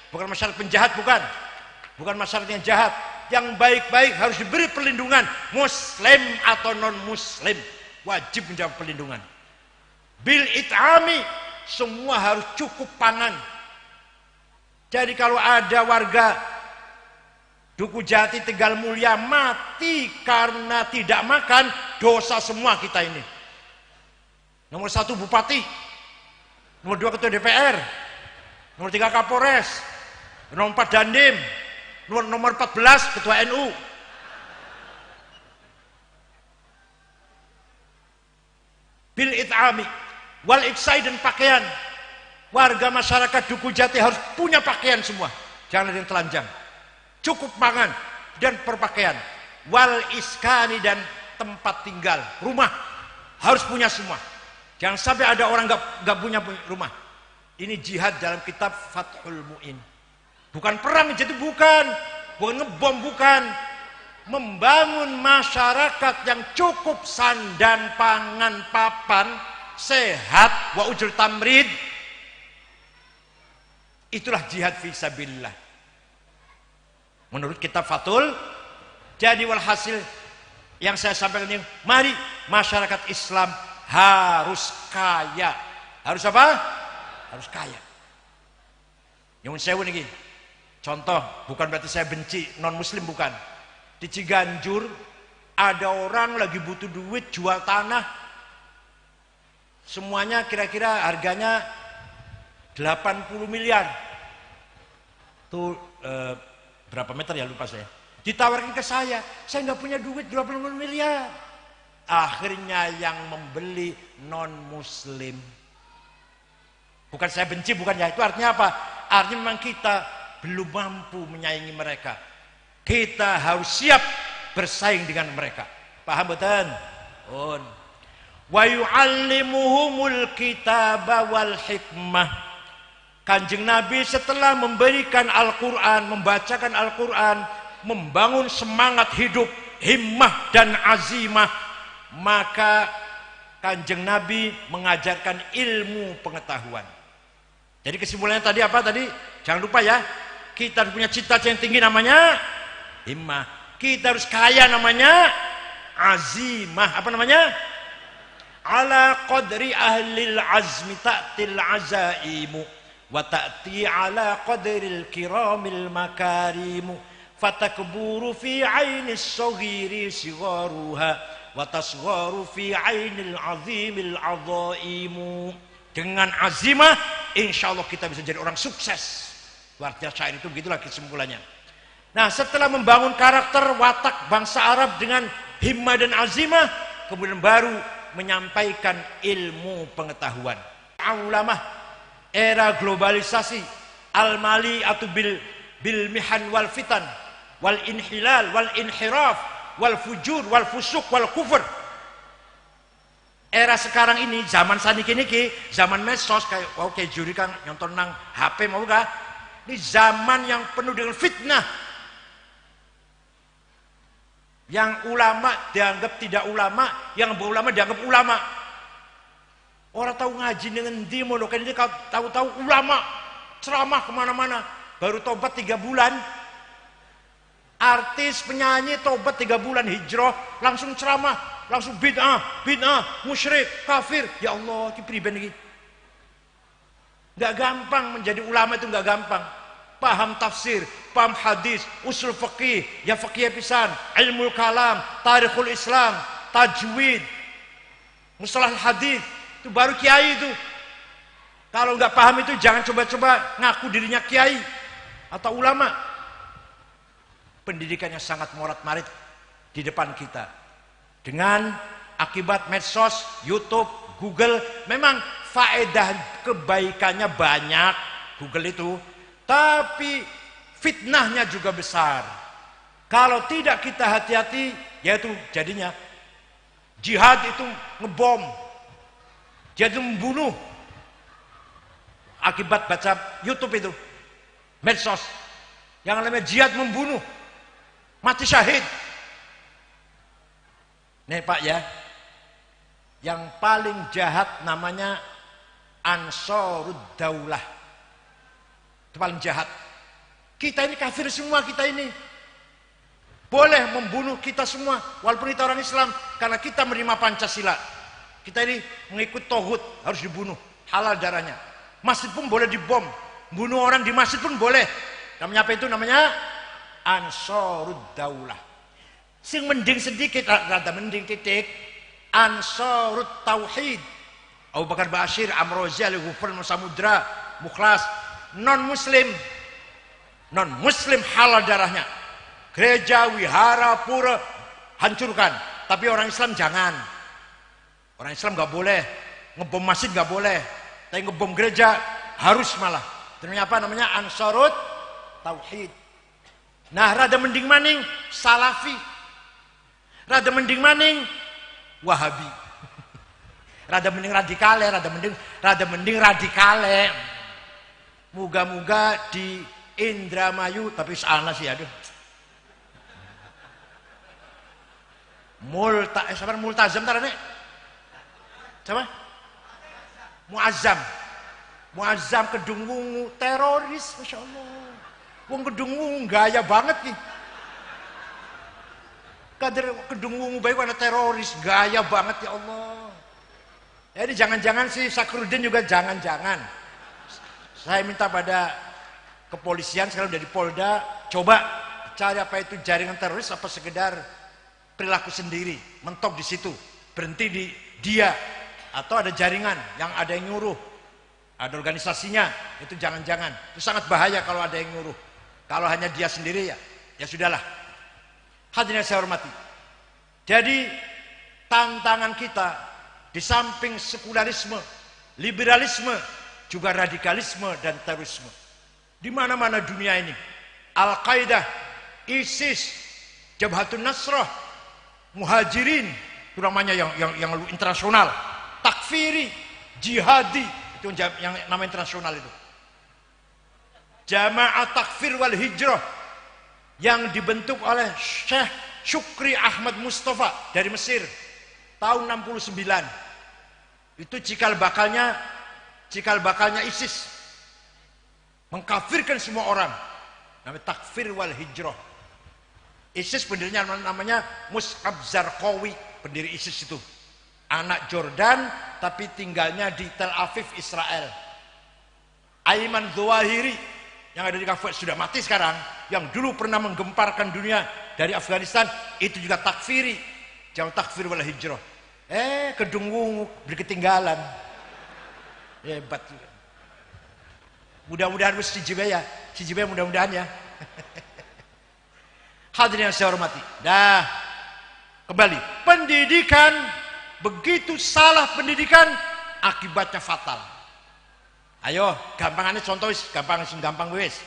bukan masyarakat penjahat, bukan masyarakat yang jahat, yang baik-baik harus diberi perlindungan, muslim atau non muslim wajib mendapat perlindungan. Bil it'ami, semua harus cukup pangan. Jadi kalau ada warga Duku Jati Tegal Mulia mati karena tidak makan, dosa semua kita ini. Nomor 1 bupati, nomor 2 ketua DPR, nomor 3 Kapolres, nomor 4 Dandim, nomor 14 ketua NU. Bil it'ami wal iksai, dan pakaian. Warga masyarakat Duku Jati harus punya pakaian semua, jangan ada yang telanjang. Cukup pangan dan perpakaian. Wal iskani, dan tempat tinggal, rumah harus punya semua. Jangan sampai ada orang nggak punya rumah. Ini jihad dalam kitab Fathul Mu'in. Bukan perang, jadi bukan ngebom, bukan. Membangun masyarakat yang cukup sandan, pangan, papan, sehat, wa ujur tamrid. Itulah jihad fisabilillah. Menurut kitab Fathul. Jadi walhasil yang saya sampaikan ini, mari masyarakat Islam harus kaya. Harus apa? Harus kaya. Yang saya ini contoh, bukan berarti saya benci non muslim, bukan. Di Ciganjur ada orang lagi butuh duit jual tanah. Semuanya kira-kira harganya 80 miliar. Tuh berapa meter ya, lupa saya. Ditawarkan ke saya nggak punya duit 80 miliar. Akhirnya yang membeli non muslim. Bukan saya benci, bukan ya, itu artinya apa? Artinya memang kita belum mampu menyaingi mereka. Kita harus siap bersaing dengan mereka. Paham betul? Wa yu'allimuhumul kitaba wal hikmah. Kanjeng Nabi setelah memberikan Al-Quran, membacakan Al-Quran, membangun semangat hidup, himmah dan azimah, maka Kanjeng Nabi mengajarkan ilmu pengetahuan. Jadi kesimpulannya tadi apa tadi? Jangan lupa ya, kita punya cita-cita yang tinggi namanya himmah. Kita harus kaya namanya azimah. Apa namanya? ala qadri ahlil azmi ta'til azaimu wa ta'ti ala qadril kiramil makarimu fatakburu fi ainis saghiri sigharuha wa tasgharu fi ainil azimil azaimu. Dengan azimah insyaallah kita bisa jadi orang sukses. Artinya syair itu begitulah kesimpulannya. Nah, setelah membangun karakter watak bangsa Arab dengan himmah dan azimah, kemudian baru menyampaikan ilmu pengetahuan. Ulama era globalisasi al-mali atau bil mihan wal fitan wal inhilal wal inhiraf wal fujur wal fusuk wal kufur. Era sekarang ini zaman saniki niki, zaman medsos kayak oke juri kan nonton nang HP mau gak? Ini zaman yang penuh dengan fitnah. Yang ulama dianggap tidak ulama, yang berulama dianggap ulama. Orang tahu ngaji dengan demo loh, kan ini tahu-tahu ulama ceramah kemana-mana, baru tobat 3 bulan. Artis penyanyi tobat 3 bulan hijrah, langsung ceramah, langsung bid'ah, musyrik, kafir. Ya Allah, ini pribadi. Gak gampang menjadi ulama itu, gak gampang. Paham tafsir, paham hadis, usul fikih, ya fikih pisan, ilmu kalam, tarikhul Islam, tajwid, mustalah hadis, itu baru kiai itu. Kalau nggak paham itu jangan coba-coba ngaku dirinya kiai atau ulama. Pendidikannya sangat morat-marit di depan kita. Dengan akibat medsos, YouTube, Google, memang faedah kebaikannya banyak Google itu. Tapi fitnahnya juga besar. Kalau tidak kita hati-hati, yaitu jadinya jihad itu ngebom, jadi membunuh. Akibat baca YouTube itu, medsos, yang namanya jihad membunuh, mati syahid. Nih Pak ya, yang paling jahat namanya Ansarud Daulah. Paling jahat. Kita ini kafir semua, kita ini boleh membunuh kita semua walaupun kita orang Islam, karena kita menerima Pancasila. Kita ini mengikut tauhid, harus dibunuh, halal darahnya. Masjid pun boleh dibom, bunuh orang di masjid pun boleh. Namanya apa itu? Namanya Ansarud Daulah. Sing mending sedikit, rada mending titik, Ansarut Tauhid. Abu Bakar Bashir, Amrozi, Ali Ghufran, Samudra, Mukhlas. Non muslim halal darahnya, gereja, wihara, pura hancurkan, tapi orang Islam jangan. Orang Islam nggak boleh ngebom masjid, nggak boleh, tapi ngebom gereja harus malah. Namanya apa? Namanya Ansarut Tauhid. Nah, rada mending maning Salafi, rada mending maning Wahabi, rada mending radikale, rada mending radikale. Moga-moga di Indramayu, tapi sana sih aduh. Multazam tarane. Siapa? Muazzam Kedung Wungu, teroris, Masya Allah. Wong Kedung Wungu gaya banget nih. Kader Kedung Wungu baik warna teroris, gaya banget ya Allah. Jadi jangan-jangan si Sakrudin juga jangan-jangan. Saya minta pada kepolisian, sekarang udah di Polda, coba cari apa itu jaringan teroris, apa sekedar perilaku sendiri, mentok di situ, berhenti di dia, atau ada jaringan yang ada yang nyuruh, ada organisasinya, itu jangan-jangan. Itu sangat bahaya kalau ada yang nyuruh. Kalau hanya dia sendiri ya sudahlah. Hadirin yang saya hormati. Jadi tantangan kita di samping sekularisme, liberalisme, juga radikalisme dan terorisme di mana-mana dunia ini. Al-Qaeda, ISIS, Jabhatun Nasrah, Muhajirin, itu namanya yang internasional, takfiri, jihadi, itu yang nama internasional itu. Jamaah Takfir wal Hijrah yang dibentuk oleh Syekh Syukri Ahmad Mustafa dari Mesir tahun 69. Itu cikal bakalnya ISIS, mengkafirkan semua orang, namanya Takfir wal Hijrah. ISIS pendirinya namanya Mus'ab Zarqawi, pendiri ISIS itu. anak Jordan tapi tinggalnya di Tel Aviv, Israel. Ayman Zawahiri yang ada di Kafir sudah mati sekarang, yang dulu pernah menggemparkan dunia dari Afghanistan, itu juga takfiri, jauh takfir wal hijrah. Kedung Wungu berketinggalan, hebat juga. Mudah-mudahan si Jibaya mudah-mudahan ya. Hadirin yang saya hormati. Dah, kembali, pendidikan, begitu salah pendidikan, akibatnya fatal. Ayo, gampangannya contoh wis, gampang wis.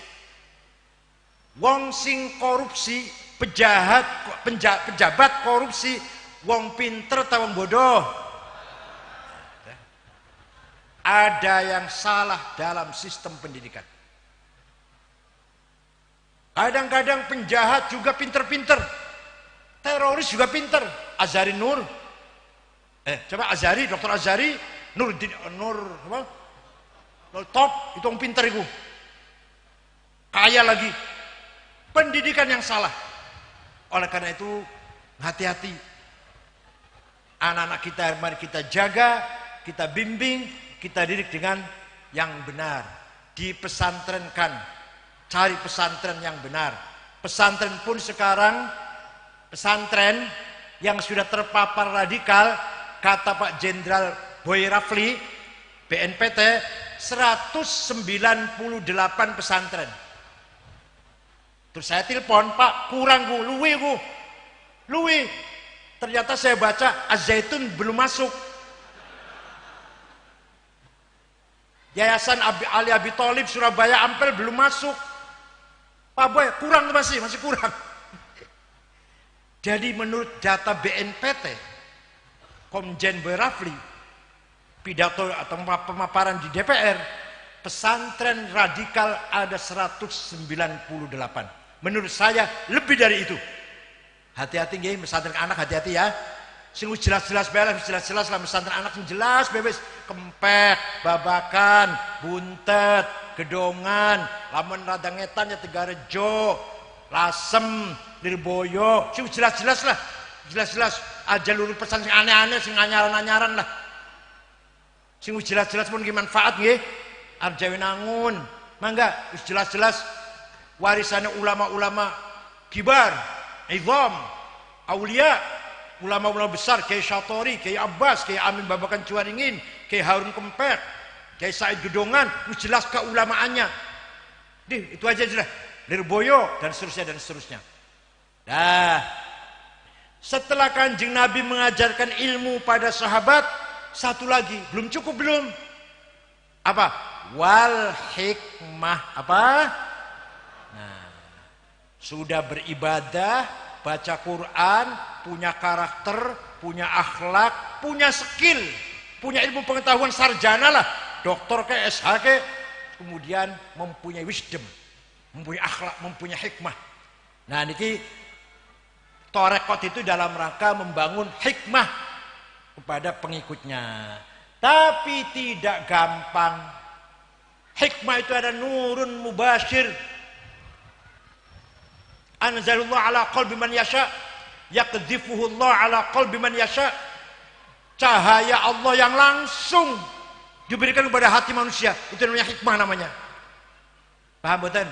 Wong sing korupsi, pejabat korupsi, wong pinter atau wong bodoh? Ada yang salah dalam sistem pendidikan. Kadang-kadang penjahat juga pinter-pinter, teroris juga pinter. Azhari Nur, coba Azhari, Dr. Azhari, Nur apa? Top, itu yang pinter itu. Kaya lagi. Pendidikan yang salah. Oleh karena itu, hati-hati. Anak-anak kita, mari kita jaga, kita bimbing, kita didik dengan yang benar. Dipesantrenkan. Cari pesantren yang benar. Pesantren pun sekarang, pesantren yang sudah terpapar radikal, kata Pak Jenderal Boy Rafli, BNPT, 198 pesantren. Terus saya telepon, Pak, kurang luwi. Ternyata saya baca Az-Zaitun belum masuk. Yayasan Ali Abi Thalib Surabaya Ampel belum masuk. Pak Boy, kurang masih kurang. Jadi menurut data BNPT, Komjen Boy Rafli, pidato atau pemaparan di DPR, pesantren radikal ada 198. Menurut saya lebih dari itu. Hati-hati nggih, pesantren anak hati-hati ya. Sing jelas-jelas beres, jelas-jelas lah pesantren anak sing jelas bebas, kempek, babakan, buntet, gedongan, lamun rada ngetan ya Tegarejo, Lasem, Lirboyo, sing jelas-jelas lah. Jelas-jelas aja luru pesan sing aneh-aneh, sing anyaran-anyaran lah. Sing jelas-jelas pun gimana manfaat nggih. Arjawinangun, mangga wis jelas-jelas warisannya ulama-ulama kibar, izam, aulia, ulama-ulama besar, Kiai Syatori, Kiai Abbas, Kiai Amin Babakan Cuaringin, Kiai Harun Kempek, Kiai Said Gedongan, wis jelas keulamaannya. Itu aja jelas. Lirboyo dan seterusnya. Nah, setelah Kanjeng Nabi mengajarkan ilmu pada sahabat, satu lagi, belum cukup belum? Apa? Wal hikmah. Apa? Nah, sudah beribadah, baca Quran, punya karakter, punya akhlak, punya skill, punya ilmu pengetahuan sarjana lah, doktor ke SH ke, kemudian mempunyai wisdom, mempunyai akhlak, mempunyai hikmah. Nah, niki torekot itu dalam rangka membangun hikmah kepada pengikutnya, tapi tidak gampang. Hikmah itu ada nurun mubashir, anzalullah ala qalbi man yasha, yaqdhifuhu Allah ala qalbi man yasha. Cahaya Allah yang langsung diberikan kepada hati manusia, itu namanya hikmah namanya. Paham betul?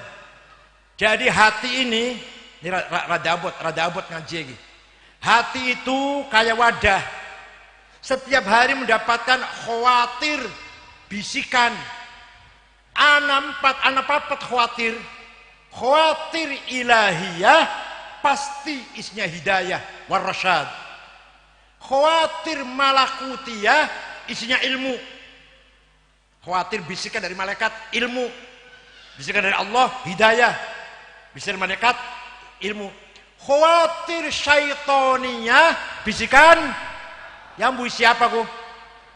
Jadi hati ini rada abot ngaji lagi. Hati itu kayak wadah, setiap hari mendapatkan khawatir, bisikan. Anak papat khawatir ilahiyah, pasti isinya hidayah warasyad. Khawatir malakutiyah, isinya ilmu. Khawatir bisikan dari malaikat, ilmu. Bisikan dari Allah, hidayah. Bisikan dari malaikat, ilmu. Khawatir syaitoniyah, bisikan yang bui siapa ku?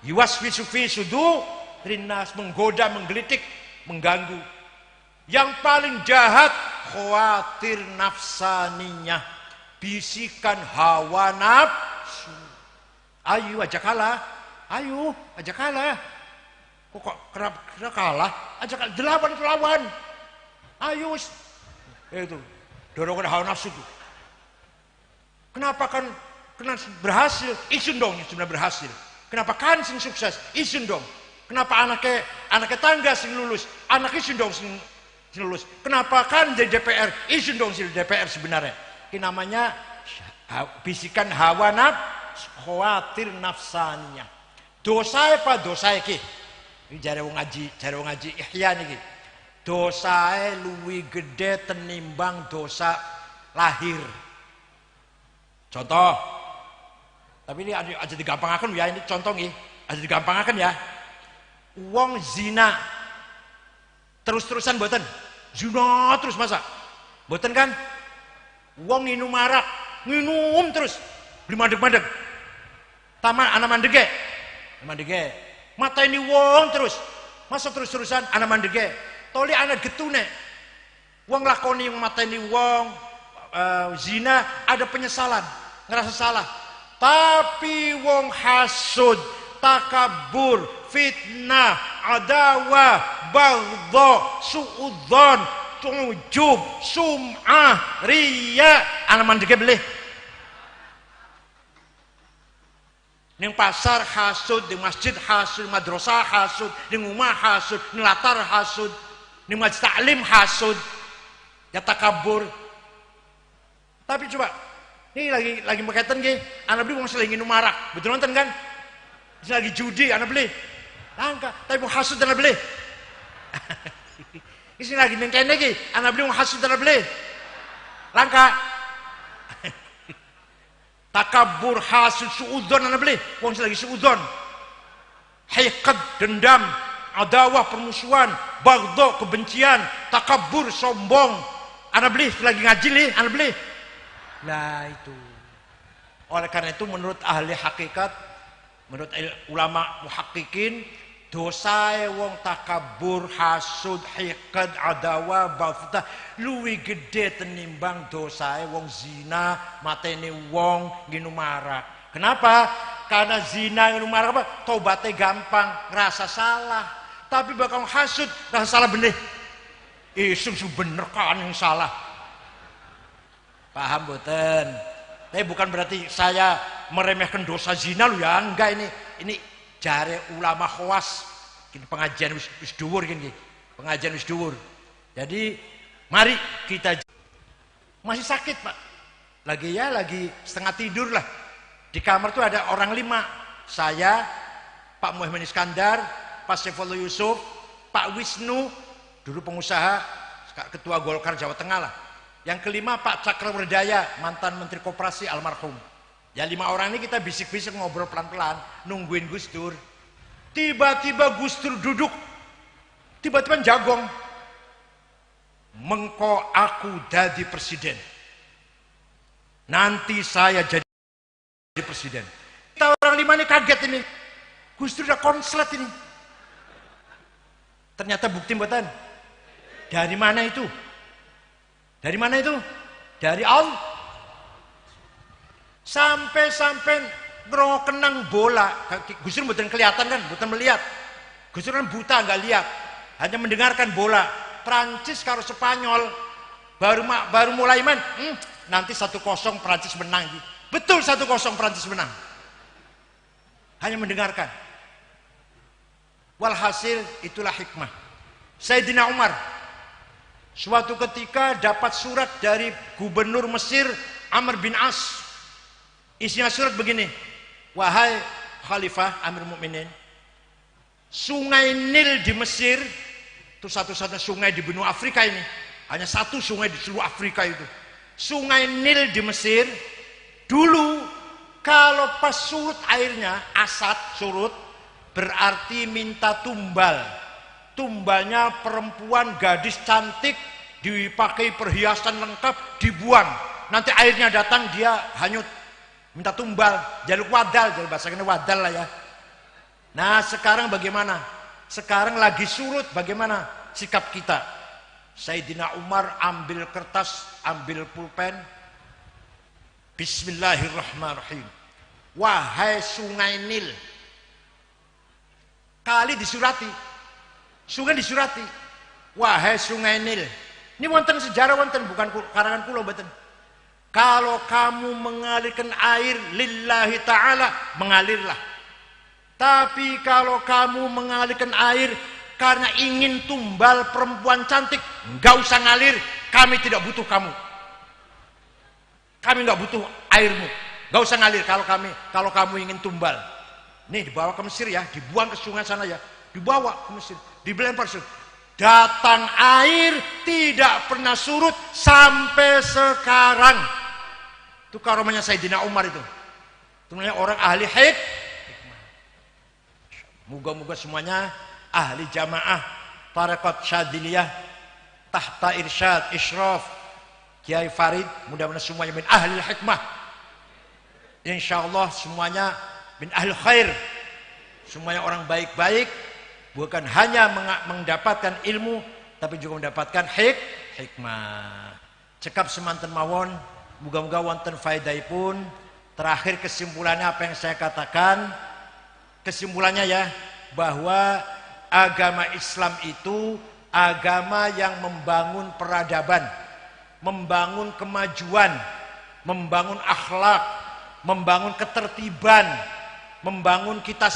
Yuwaswisu fi sudu rinnas, menggoda, menggelitik, mengganggu. Yang paling jahat khawatir nafsaniyah, bisikan hawa nafsu. Ayo aja kalah, kok kenapa kalah, aja kalah, lawan, ayo itu dorongan hawa nafsu itu. Kenapa kan kena berhasil, isun dong sebenarnya berhasil. Kenapa kan sing sukses, isun dong. Kenapa anaknya tangga sing lulus, anak isun dong sing lulus. Kenapa kan jadi DPR, isun dong sing DPR sebenarnya. Ini namanya bisikan hawa nafsu, khawatir nafsanya. Dosa apa dosa iki? Ini jare wong ngaji ihya niki. Dosae luwih gede tenimbang dosa lahir. Contoh. Tapi ini aja digampangkan ya, ini contoh nih. Aja digampangkan ya. Wong zina terus-terusan mboten. Zina terus masa? Mboten kan? Wong minum arak, minum terus. Beli mandeg-mandeg. Taman anak mandege. Mata ini wong terus. Masa terus-terusan anak mandege. Toli anak getune. Wong lakoni yang mata ini wong zina ada penyesalan, ngerasa salah. Tapi wong hasud, takabur, fitnah, adawah, baghdha, suudzon, tujub, sum'ah, riya, anak mandege beli. Ning pasar hasud, di masjid hasud, madrasah hasud, di rumah hasud, di latar hasud, di majlis taklim hasud, ya takabur. Tapi coba, ini lagi berkaitan gini, anak beli mau selingin marak, betul nonton kan? Ini lagi judi, anak beli, langka, tapi mau hasud anak beli. Ini lagi nengkene gini, anak beli mau hasud anak beli, langka. Takabur, hasud, suudzon anak beli, wong lagi suudzon. Hiqad, dendam, adawah, permusuhan, baghdha, kebencian, takabur, sombong. Anak beli lagi ngaji nih, anak beli. Nah itu. Oleh karena itu menurut ahli hakikat, menurut ulama muhakkikin, dosa wong takabur, hasud, hiqad, adawa, baghdha luwih gede tenimbang dosa wong zina, mateni wong nginum marak. Kenapa? Karena zina nginum marak apa? Tobatnya gampang, ngerasa salah. Tapi bakal hasud, ngerasa salah bener. Isum bener kan yang salah. Paham boten? Tapi bukan berarti saya meremehkan dosa zina lu ya, enggak ini jare ulama khawas. Ini pengajian wis dhuwur gini. Pengajian wis dhuwur. Jadi mari kita masih sakit, Pak. Lagi setengah tidur lah. Di kamar tuh ada orang 5. Saya, Pak Muhammad Iskandar, Pak Saifullah Yusuf, Pak Wisnu, dulu pengusaha, ketua Golkar Jawa Tengah lah. Yang kelima Pak Cakrawardaya, mantan Menteri Koperasi almarhum. Ya 5 orang ini kita bisik-bisik ngobrol pelan-pelan, nungguin Gus Dur. Tiba-tiba Gus Dur duduk, tiba-tiba jagong. Mengko aku jadi presiden. Nanti saya jadi presiden. Kita orang 5 ini kaget ini. Gus Dur udah konslet ini. Ternyata bukti mboten. Dari mana itu? Dari mana itu? Dari Allah. Sampai kenang bola. Gus Dur mboten kelihatan kan, mboten melihat. Gus Dur kan buta nggak lihat, hanya mendengarkan bola. Prancis karo Spanyol baru mulai main. Nanti 1-0 Prancis menang. Betul 1-0 Prancis menang. Hanya mendengarkan. Walhasil itulah hikmah. Sayyidina Umar suatu ketika dapat surat dari gubernur Mesir Amr bin As. Isinya surat begini. Wahai Khalifah Amir Mukminin, Sungai Nil di Mesir itu satu-satunya sungai di benua Afrika ini. Hanya satu sungai di seluruh Afrika itu. Sungai Nil di Mesir dulu kalau pas surut airnya, asad surut, berarti minta tumbal. Tumbalnya perempuan gadis cantik, dipakai perhiasan lengkap, dibuang. Nanti airnya datang dia hanyut. Minta tumbal, jaluk wadal, jaluk bahasanya wadal lah ya. Nah sekarang bagaimana? Sekarang lagi surut, bagaimana sikap kita? Sayyidina Umar ambil kertas, ambil pulpen. Bismillahirrahmanirrahim. Wahai sungai Nil. Kali disurati. Sungai disurati. Wahai sungai Nil. Ini wonten sejarah wonten, bukan karangan kula mboten. Kalau kamu mengalirkan air lillahi ta'ala, mengalirlah. Tapi kalau kamu mengalirkan air karena ingin tumbal perempuan cantik, nggak usah ngalir, kami tidak butuh kamu. Kami nggak butuh airmu, nggak usah ngalir kalau kamu ingin tumbal. Nih dibawa ke Mesir ya, dibuang ke sungai sana ya, dibawa ke Mesir, dilempar surut. Datang air tidak pernah surut sampai sekarang. Itu karomahnya Sayyidina Umar itu. Itu namanya orang ahli hikmah. Moga-moga semuanya ahli jamaah tarekat Syadziliyah tahta irsyad isyraf Kiai Farid, mudah-mudahan semuanya min ahli hikmah. Insyaallah semuanya min ahli khair. Semuanya orang baik-baik, bukan hanya mendapatkan ilmu tapi juga mendapatkan hikmah. Cekap semanten mawon, muga-muga wonten faedahipun. Terakhir kesimpulannya apa yang saya katakan, kesimpulannya ya, bahwa agama Islam itu agama yang membangun peradaban, membangun kemajuan, membangun akhlak, membangun ketertiban, membangun kita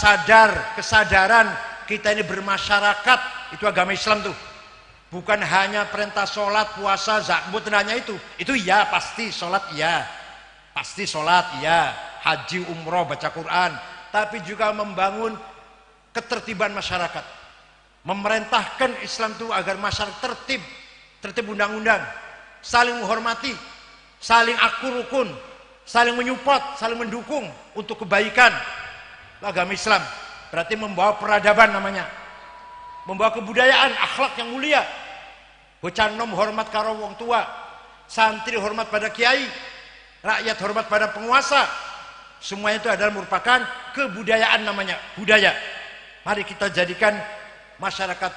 kesadaran kita ini bermasyarakat. Itu agama Islam tuh. Bukan hanya perintah sholat, puasa, zakat, bukan hanya itu. Itu ya pasti sholat ya, pasti sholat ya, haji, umroh, baca Quran. Tapi juga membangun ketertiban masyarakat, memerintahkan Islam itu agar masyarakat tertib undang-undang, saling menghormati, saling akur rukun, saling menyupport, saling mendukung untuk kebaikan. Agama Islam berarti membawa peradaban namanya, membawa kebudayaan, akhlak yang mulia. Bocah nom hormat karo wong tua, santri hormat pada kiai, rakyat hormat pada penguasa. Semuanya itu adalah merupakan kebudayaan namanya, budaya. Mari kita jadikan masyarakat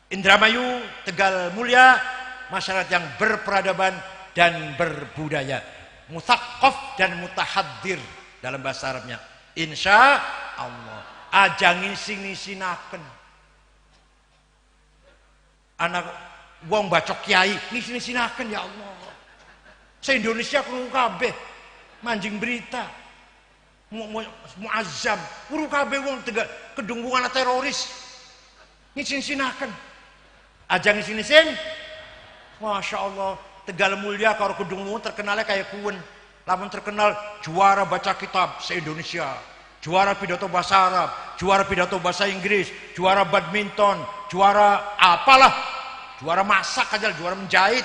Indramayu, Tegal Mulia masyarakat yang berperadaban dan berbudaya, mutsaqqaf dan mutahaddir dalam bahasa Arabnya. Insya Allah ajangin sing-sinaken anak wong bacok kiai ngisin-sinaken ya Allah. Se-Indonesia krungu kabeh manjing berita muazzam krungu kabeh wong Tegal kedungkungan teroris ngisin-sinaken ajang ngisin-ngisin. Masya Allah, Tegal Mulia karo kedungkungan terkenalnya kayak kuwen. Lamun terkenal juara baca kitab se-Indonesia, juara pidato bahasa Arab, juara pidato bahasa Inggris, juara badminton, juara apalah, juara masak aja, juara menjahit.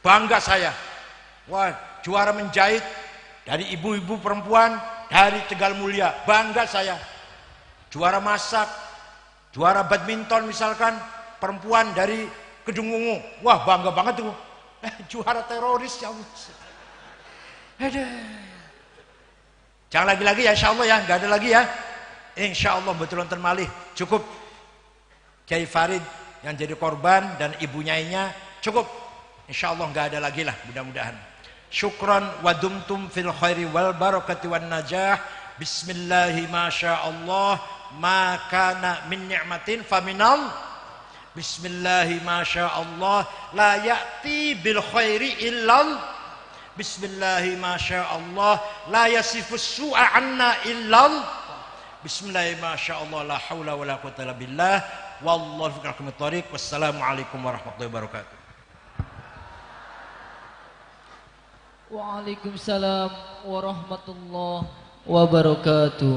Bangga saya. Wah, juara menjahit dari ibu-ibu perempuan dari Tegal Mulia, bangga saya. Juara masak, juara badminton misalkan perempuan dari Kedungwungu, wah bangga banget tuh. Juara teroris ya Allah. Jangan lagi-lagi ya, insya Allah ya, nggak ada lagi ya. Insya Allah betul nonton malih. Cukup Kiai Farid yang jadi korban dan ibunya cukup. Insya Allah nggak ada lagi lah, mudah-mudahan. Syukran wa dumtum fil khairi wal barakati wan najah. Bismillahi masya Allah, ma kana min ni'matin faminal. Bismillahi masya Allah, la ya'ti bil khairi illal. Bismillahi masya Allah, la yasifus su'a anna illal. Bismillahi masya Allah, la hawla wa la quwwata illa billah. Wallahu fi akamit thariq. Wassalamualaikum warahmatullahi wabarakatuh. Waalaikumsalam warahmatullahi wabarakatuh.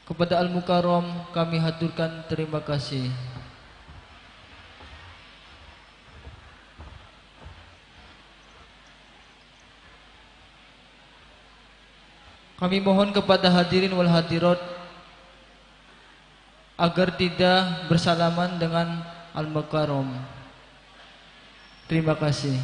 Kepada Al-Mukarram kami haturkan terima kasih. Kami mohon kepada hadirin wal hadirat agar tidak bersalaman dengan Al-Mukarram. Terima kasih.